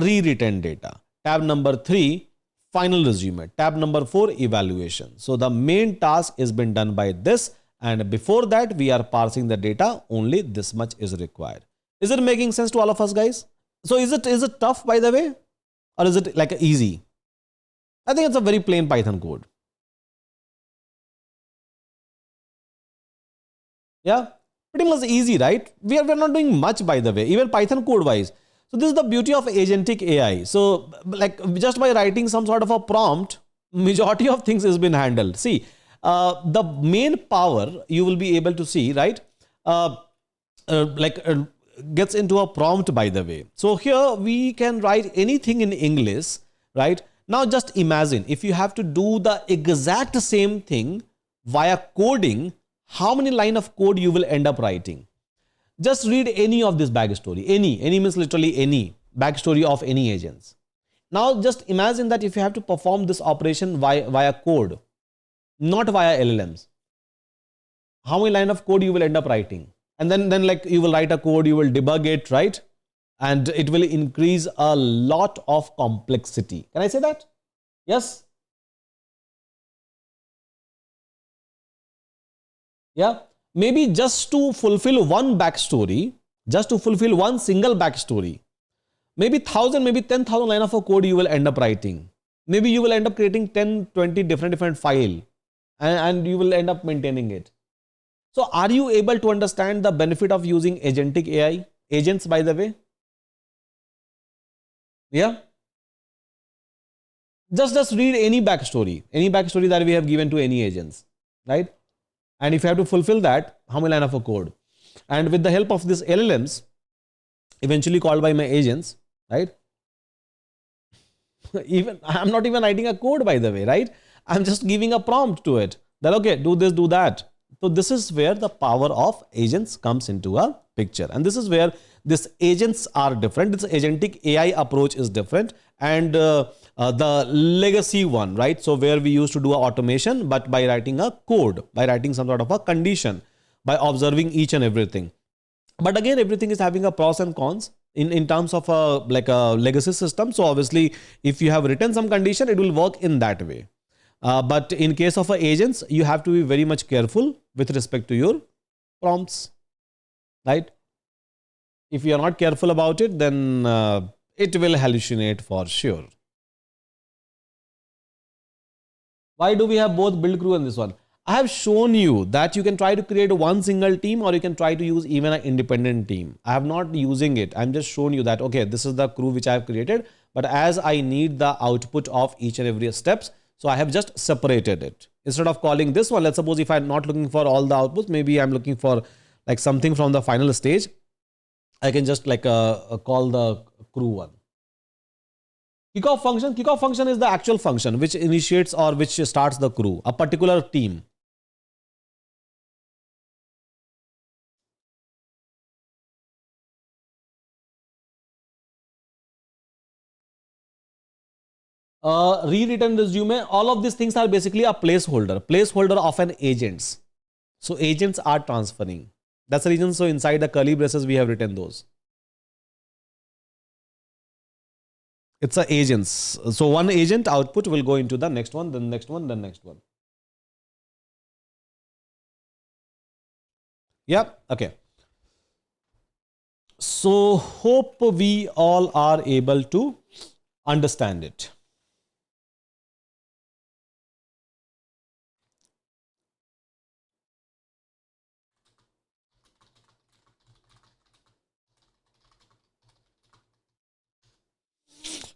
rewritten data, Tab number 3, final resume. Tab number 4, evaluation. So the main task is been done by this, and before that we are parsing the data, only this much is required. Is it making sense to all of us, guys? So is it tough, by the way, or is it like easy? I think it's a very plain Python code. Yeah, pretty much easy, right? We're not doing much, by the way, even Python code wise. So this is the beauty of agentic AI. So like just by writing some sort of a prompt, majority of things has been handled. See, the main power you will be able to see, right? Uh, like gets into a prompt, by the way. So here we can write anything in English, right? Now just imagine if you have to do the exact same thing via coding, how many line of code you will end up writing. Just read any of this backstory, any means literally any backstory of any agents. Now just imagine that if you have to perform this operation via code, not via LLMs, how many line of code you will end up writing. And then like you will write a code, you will debug it, right? And it will increase a lot of complexity. Can I say that? Yes. Yeah, maybe just to fulfill one backstory, just to fulfill one single backstory, maybe 1,000, maybe 10,000 line of a code you will end up writing. Maybe you will end up creating 10, 20 different file, and you will end up maintaining it. So are you able to understand the benefit of using agentic AI? Agents, by the way? Yeah. Just read any backstory that we have given to any agents, right? And if you have to fulfill that, how many line of a code? And with the help of these LLMs, eventually called by my agents, right? Even I'm not even writing a code, by the way, right? I'm just giving a prompt to it that, okay, do this, do that. So this is where the power of agents comes into a picture. And this is where these agents are different. This agentic AI approach is different. And the legacy one, right? So where we used to do automation, but by writing a code, by writing some sort of a condition, by observing each and everything. But again, everything is having a pros and cons in terms of a like a legacy system. So obviously, if you have written some condition, it will work in that way. But in case of agents, you have to be very much careful with respect to your prompts, right? If you are not careful about it, then it will hallucinate for sure. Why do we have both build crew and this one? I have shown you that you can try to create one single team, or you can try to use even an independent team. I have not using it. I'm just showing you that, okay, this is the crew which I have created, but as I need the output of each and every steps, so I have just separated it. Instead of calling this one, let's suppose if I'm not looking for all the outputs, maybe I'm looking for like something from the final stage, I can just like call the crew one. Kickoff function is the actual function which initiates or which starts the crew, a particular team. Rewritten resume, all of these things are basically a placeholder of an agents. So agents are transferring. That's the reason. So inside the curly braces, we have written those. It's a agents. So one agent output will go into the next one, then next one, then next one. Yeah. Okay. So hope we all are able to understand it.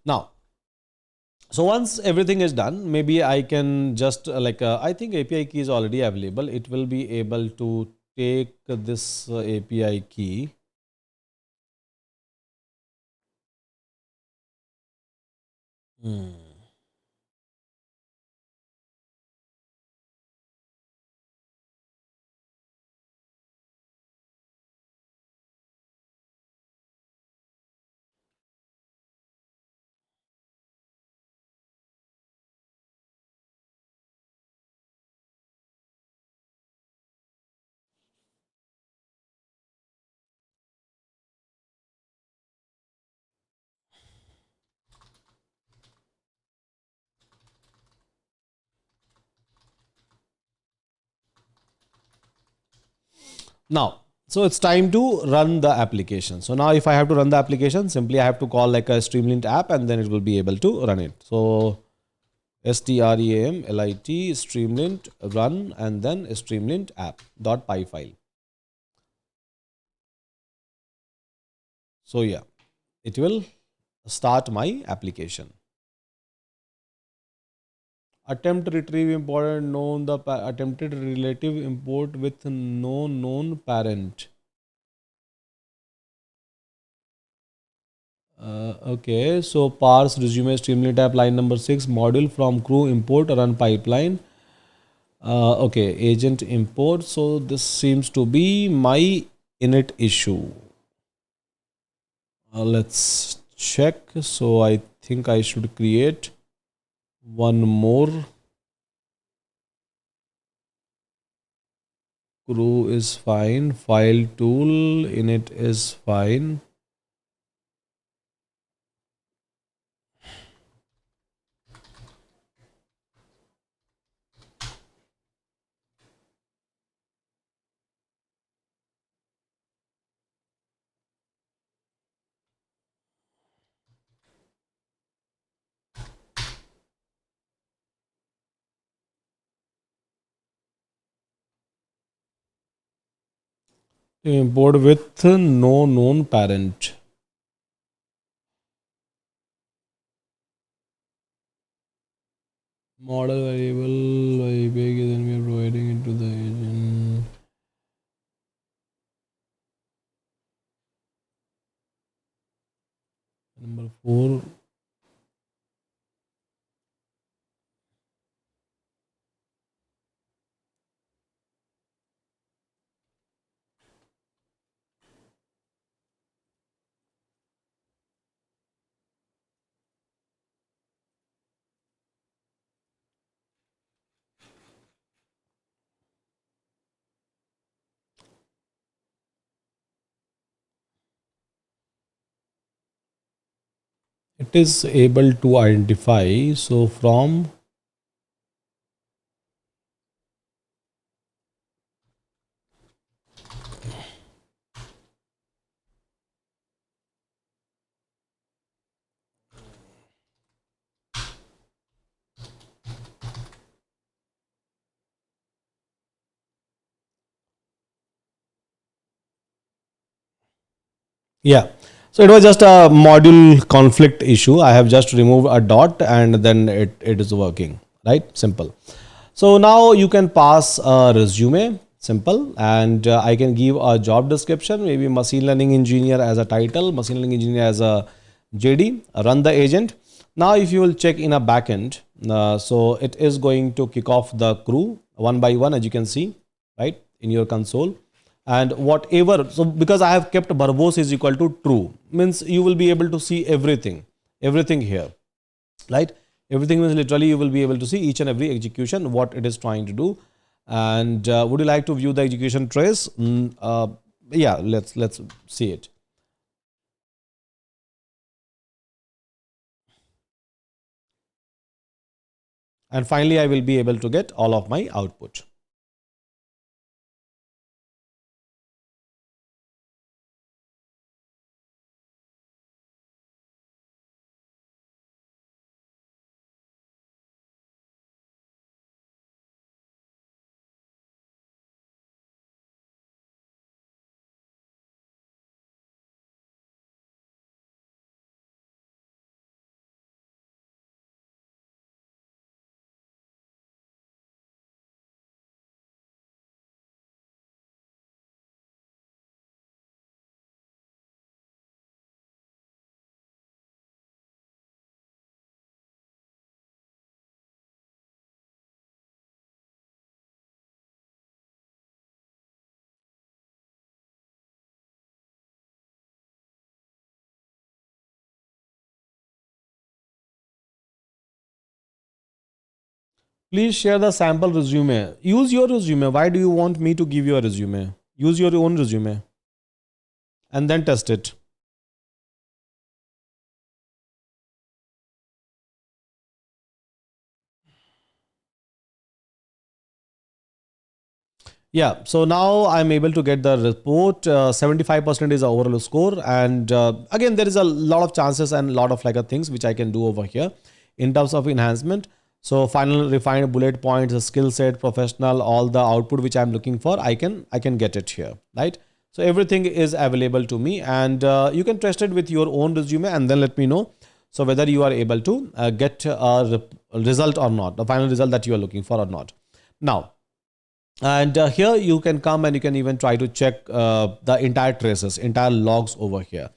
Now, so once everything is done, maybe I can just I think API key is already available. It will be able to take this API key. Now, so it's time to run the application. So now if I have to run the application, simply I have to call like a Streamlit app and then it will be able to run it. So streamlit Streamlit run and then Streamlit app dot py file. So yeah, it will start my application. Attempt retrieve important known the attempted relative import with no known parent. Okay, so parse resume Streamlit app line number 6 module from crew import run pipeline. Okay, agent import. So this seems to be my init issue. Let's check. So I think I should create one more. Crew is fine. File tool init is fine. Import with no known parent. Model variable by big, then we are providing it to the agent. Number 4. It is able to identify. So from yeah. So it was just a module conflict issue. I have just removed a dot and then it is working, right? Simple. So now you can pass a resume, simple, and I can give a job description, maybe machine learning engineer as a title, machine learning engineer as a JD, run the agent. Now, if you will check in a backend, so it is going to kick off the crew one by one, as you can see, right, in your console. And whatever, so because I have kept verbose is equal to true, means you will be able to see everything here, right? Everything means literally you will be able to see each and every execution what it is trying to do. And would you like to view the execution trace? Yeah, let's see it. And finally I will be able to get all of my output. Please share the sample resume. Use your resume. Why do you want me to give you a resume? Use your own resume and then test it. Yeah, so now I'm able to get the report. 75% is the overall score. And again, there is a lot of chances and a lot of like things which I can do over here in terms of enhancement. So final refined bullet points, a skill set, professional, all the output which I'm looking for, I can get it here, right? So everything is available to me, and you can test it with your own resume and then let me know. So whether you are able to get a result or not, the final result that you are looking for or not. Now, and here you can come and you can even try to check the entire traces, entire logs over here.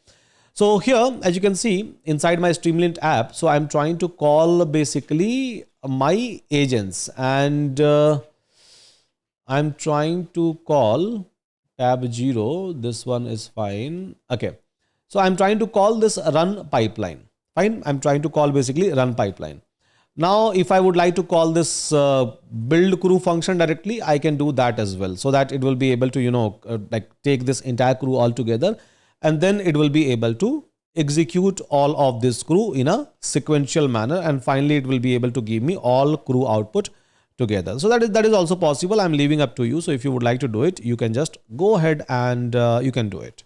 So here, as you can see inside my Streamlit app, so I'm trying to call basically my agents, and I'm trying to call tab 0. This one is fine. Okay. So I'm trying to call this run pipeline. Fine. I'm trying to call basically run pipeline. Now, if I would like to call this build crew function directly, I can do that as well, so that it will be able to, like take this entire crew all together, and then it will be able to execute all of this crew in a sequential manner. And finally, it will be able to give me all crew output together. So that is also possible. I'm leaving up to you. So if you would like to do it, you can just go ahead and you can do it.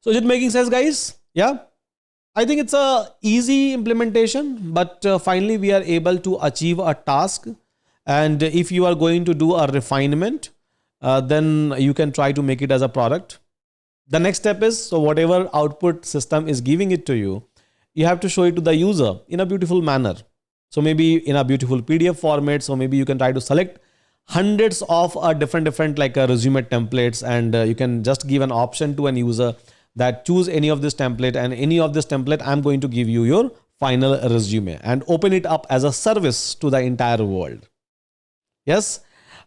So is it making sense, guys? Yeah. I think it's a easy implementation, but finally we are able to achieve a task. And if you are going to do a refinement, then you can try to make it as a product. The next step is, so whatever output system is giving it to you, you have to show it to the user in a beautiful manner. So maybe in a beautiful PDF format. So maybe you can try to select hundreds of different like resume templates, and you can just give an option to an user that choose any of this template, and any of this template, I'm going to give you your final resume, and open it up as a service to the entire world. Yes.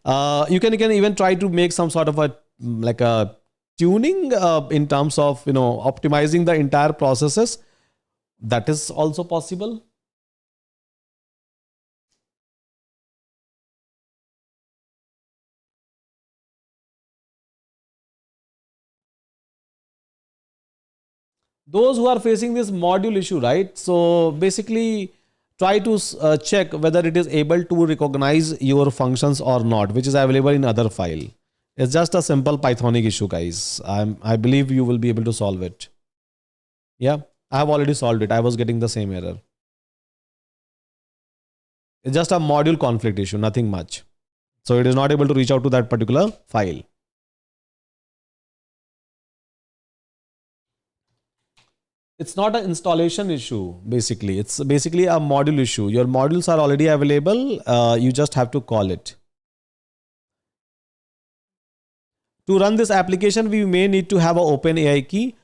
You can even try to make some sort of a like a tuning in terms of, optimizing the entire processes. That is also possible. Those who are facing this module issue, right? So basically try to check whether it is able to recognize your functions or not, which is available in other file. It's just a simple Pythonic issue, guys. I believe you will be able to solve it. Yeah, I have already solved it. I was getting the same error. It's just a module conflict issue, nothing much. So it is not able to reach out to that particular file. It's not an installation issue, basically. It's basically a module issue. Your modules are already available. You just have to call it. To run this application, we may need to have an OpenAI key.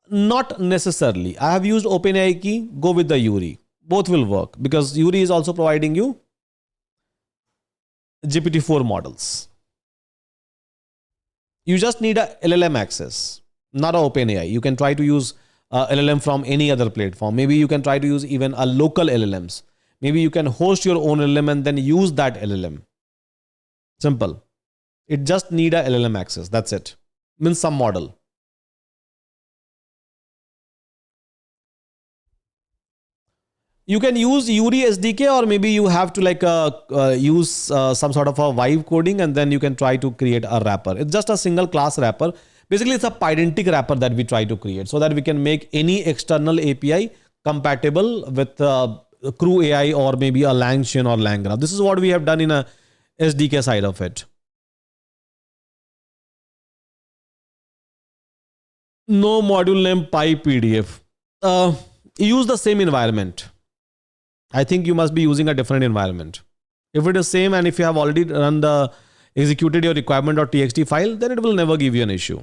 Not necessarily. I have used OpenAI key. Go with the Euron. Both will work because Euron is also providing you GPT-4 models. You just need a LLM access, not a OpenAI. You can try to use LLM from any other platform. Maybe you can try to use even a local LLMs. Maybe you can host your own LLM and then use that LLM. Simple. It just need a LLM access. That's it. Means some model. You can use Euron SDK, or maybe you have to like use some sort of a vibe coding, and then you can try to create a wrapper. It's just a single class wrapper. Basically, it's a pydantic wrapper that we try to create so that we can make any external API compatible with CrewAI or maybe a LangChain or LangGraph. This is what we have done in a SDK side of it. No module name PyPDF. Use the same environment. I think you must be using a different environment. If it is same, and if you have already run the executed your requirement.txt file, then it will never give you an issue.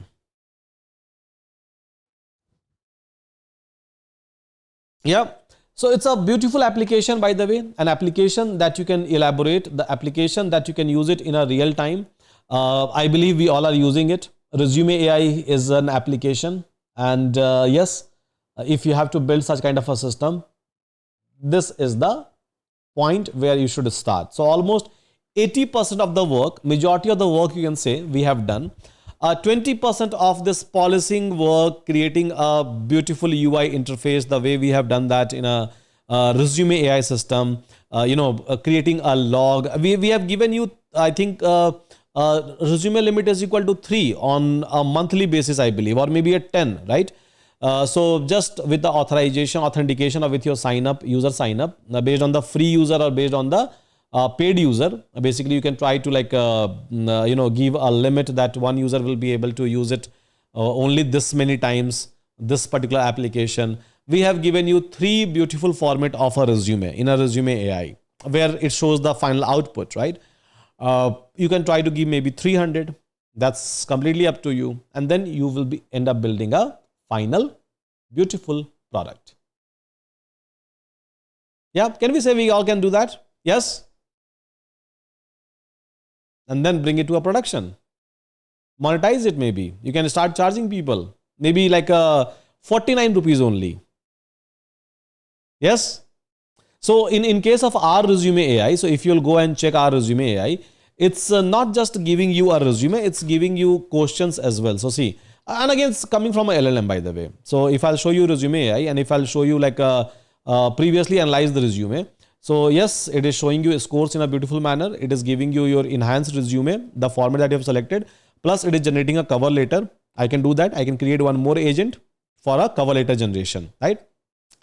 Yeah. So it's a beautiful application, by the way, an application that you can elaborate, the application that you can use it in a real time. I believe we all are using it. Resume AI is an application. And yes, if you have to build such kind of a system, this is the point where you should start. So almost 80% of the work, majority of the work you can say we have done. 20% of this policing work, creating a beautiful UI interface, the way we have done that in a resume AI system, creating a log. We have given you, I think, resume limit is equal to 3 on a monthly basis, I believe, or maybe at 10, right? So just with the authorization, authentication, or with your sign up, user sign up, based on the free user or based on the paid user, basically you can try to like give a limit that one user will be able to use it only this many times, this particular application. We have given you 3 beautiful format of a resume in a resume AI where it shows the final output, right? You can try to give maybe 300. That's completely up to you, and then you will be end up building a final beautiful product. Yeah, can we say we all can do that? Yes. And then bring it to a production. Monetize it maybe. You can start charging people. Maybe like 49 rupees only. Yes. So in case of our resume AI, so if you'll go and check our resume AI, it's not just giving you a resume, it's giving you questions as well. So see, and again, it's coming from a LLM, by the way. So if I'll show you resume AI, and if I'll show you like previously analyze the resume. So yes, it is showing you scores in a beautiful manner. It is giving you your enhanced resume, the format that you have selected. Plus it is generating a cover letter. I can do that. I can create one more agent for a cover letter generation, right?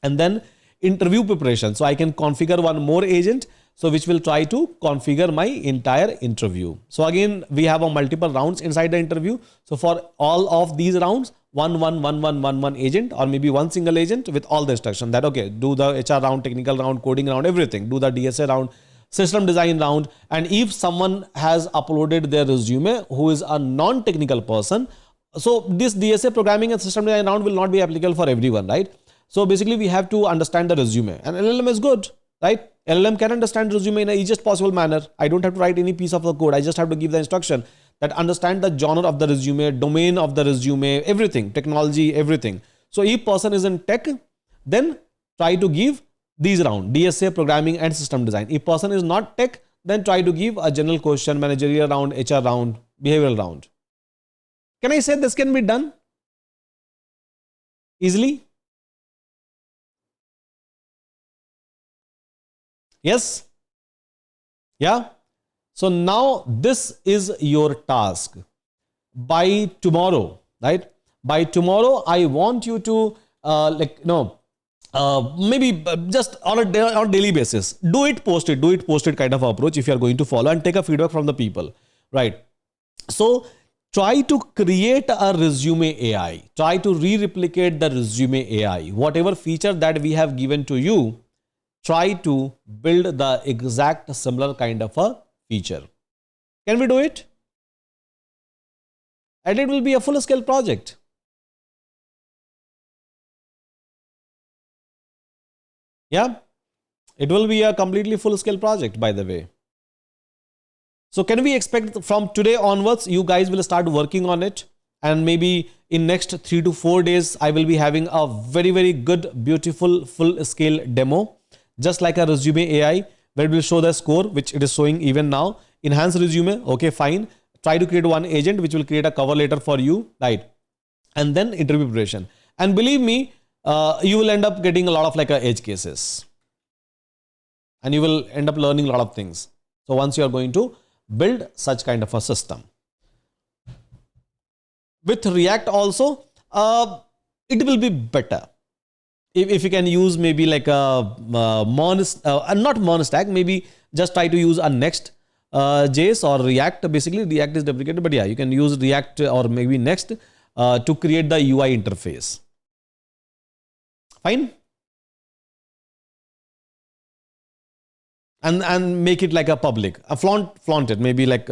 And then interview preparation. So I can configure one more agent, so which will try to configure my entire interview. So again, we have a multiple rounds inside the interview. So for all of these rounds, one agent, or maybe one single agent with all the instruction that, okay, do the HR round, technical round, coding round, everything, do the DSA round, system design round. And if someone has uploaded their resume who is a non-technical person, so this DSA programming and system design round will not be applicable for everyone, right? So basically we have to understand the resume, and LLM is good, right? LLM can understand resume in the easiest possible manner. I don't have to write any piece of the code. I just have to give the instruction that understand the genre of the resume, domain of the resume, everything, technology, everything. So if person is in tech, then try to give these round, DSA, programming and system design. If person is not tech, then try to give a general question, managerial round, HR round, behavioral round. Can I say this can be done easily? Yes? Yeah? So now this is your task. By tomorrow, right? By tomorrow, I want you to maybe just on a daily basis, do it, post it kind of approach if you are going to follow, and take a feedback from the people, right? So try to create a resume AI. Try to re-replicate the resume AI. Whatever feature that we have given to you, try to build the exact similar kind of a feature. Can we do it? And it will be a full-scale project. Yeah, it will be a completely full-scale project, by the way. So can we expect from today onwards, you guys will start working on it, and maybe in next 3 to 4 days, I will be having a very, very good, beautiful, full-scale demo, just like a resume AI, where it will show the score, which it is showing even now. Enhance resume, okay, fine. Try to create one agent which will create a cover letter for you, right? And then interview preparation. And believe me, you will end up getting a lot of like edge cases, and you will end up learning a lot of things. So once you are going to build such kind of a system with React also, it will be better. If you can use maybe like a not monostack, maybe just try to use a Next JS or React. Basically React is deprecated, but yeah, you can use React or maybe Next to create the UI interface. Fine. And make it like a public, flaunt it, maybe like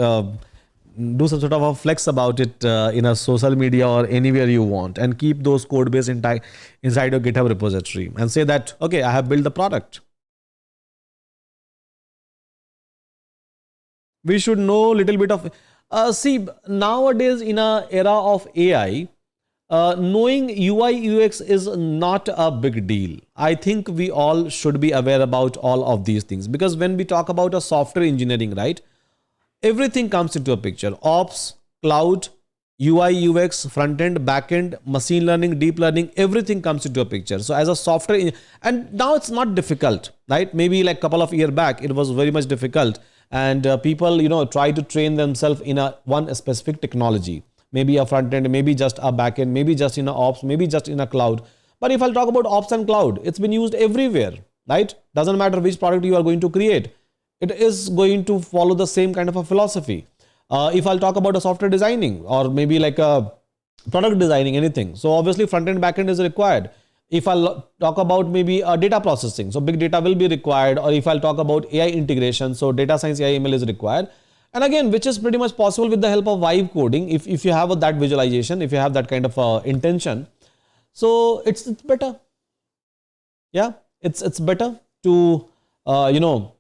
do some sort of a flex about it in a social media or anywhere you want, and keep those code base inside your GitHub repository, and say that, okay, I have built the product. We should know a little bit of, see, nowadays in an era of AI, knowing UI UX is not a big deal. I think we all should be aware about all of these things, because when we talk about a software engineering, right, everything comes into a picture. Ops, cloud, UI UX, front end, back end, machine learning, deep learning, everything comes into a picture. So as a software, and now it's not difficult, right? Maybe like a couple of years back, it was very much difficult. and people, try to train themselves in a one specific technology, maybe a front end, maybe just a back end, maybe just in a ops, maybe just in a cloud. But if I'll talk about ops and cloud, it's been used everywhere, right? Doesn't matter which product you are going to create, it is going to follow the same kind of a philosophy. If I'll talk about a software designing, or maybe like a product designing, anything, so obviously front end back end is required. If I'll talk about maybe data processing, so big data will be required. Or if I'll talk about AI integration, so data science, AI ML is required. And again, which is pretty much possible with the help of vibe coding, if you have that visualization, if you have that kind of intention. So it's better. Yeah, it's better to know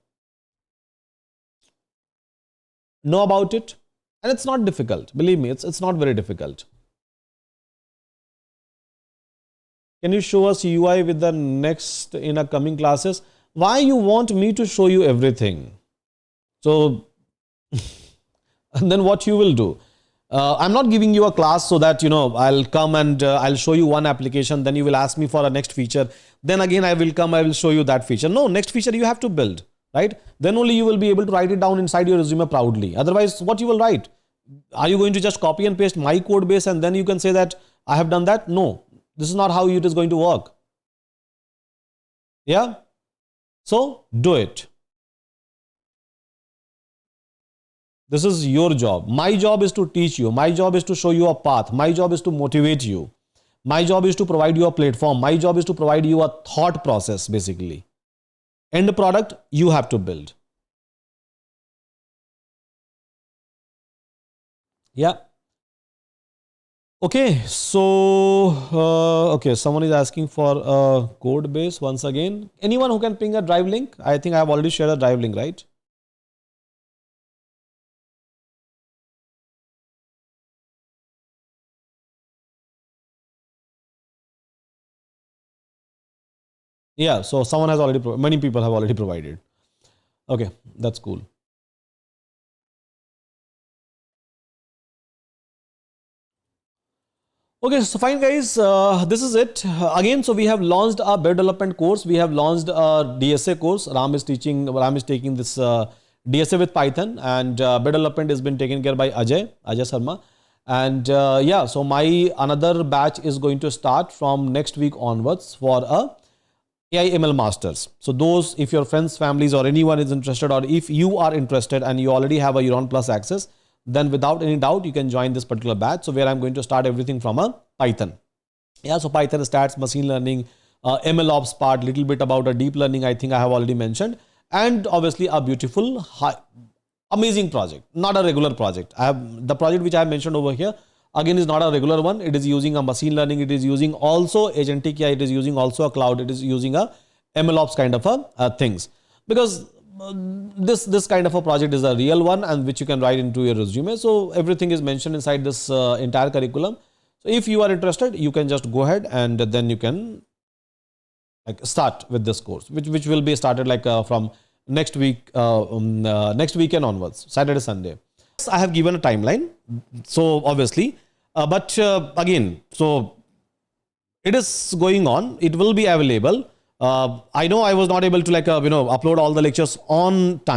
about it. And it's not difficult. Believe me, it's not very difficult. Can you show us UI with the next in a coming classes? Why you want me to show you everything? So and then what you will do? I'm not giving you a class so that I'll come and I'll show you one application, then you will ask me for a next feature, then again I will show you that feature. No, next feature you have to build, right? Then only you will be able to write it down inside your resume proudly. Otherwise, what you will write? Are you going to just copy and paste my code base and then you can say that I have done that? No, this is not how it is going to work. Yeah, so do it. This is your job. My job is to teach you. My job is to show you a path. My job is to motivate you. My job is to provide you a platform. My job is to provide you a thought process, basically. End product, you have to build. Yeah. Okay, so, okay, someone is asking for a code base once again. Anyone who can ping a drive link? I think I have already shared a drive link, right? Yeah, so someone has already, many people have already provided. Okay, that's cool. Okay, so fine guys, this is it. Again, so we have launched a web development course. We have launched a DSA course. Ram is taking this DSA with Python, and web development has been taken care by Ajay Sharma. And yeah, so my another batch is going to start from next week onwards for a AI ML masters. So those, if your friends, families, or anyone is interested, or if you are interested and you already have a Euron Plus access, then without any doubt, you can join this particular batch. So where I'm going to start everything from a Python. Yeah, so Python stats, machine learning, ML ops part, little bit about a deep learning, I think I have already mentioned. And obviously a beautiful, amazing project, not a regular project. I have the project which I have mentioned over here, again, is not a regular one. It is using a machine learning. It is using also agentic AI. It is using also a cloud. It is using a ML ops kind of a things. Because this kind of a project is a real one, and which you can write into your resume. So everything is mentioned inside this entire curriculum. So if you are interested, you can just go ahead and then you can like start with this course, which will be started like from next week, next weekend onwards, Saturday, Sunday. I have given a timeline. So obviously, but again, so it is going on. It will be available. I know I was not able to like upload all the lectures on time.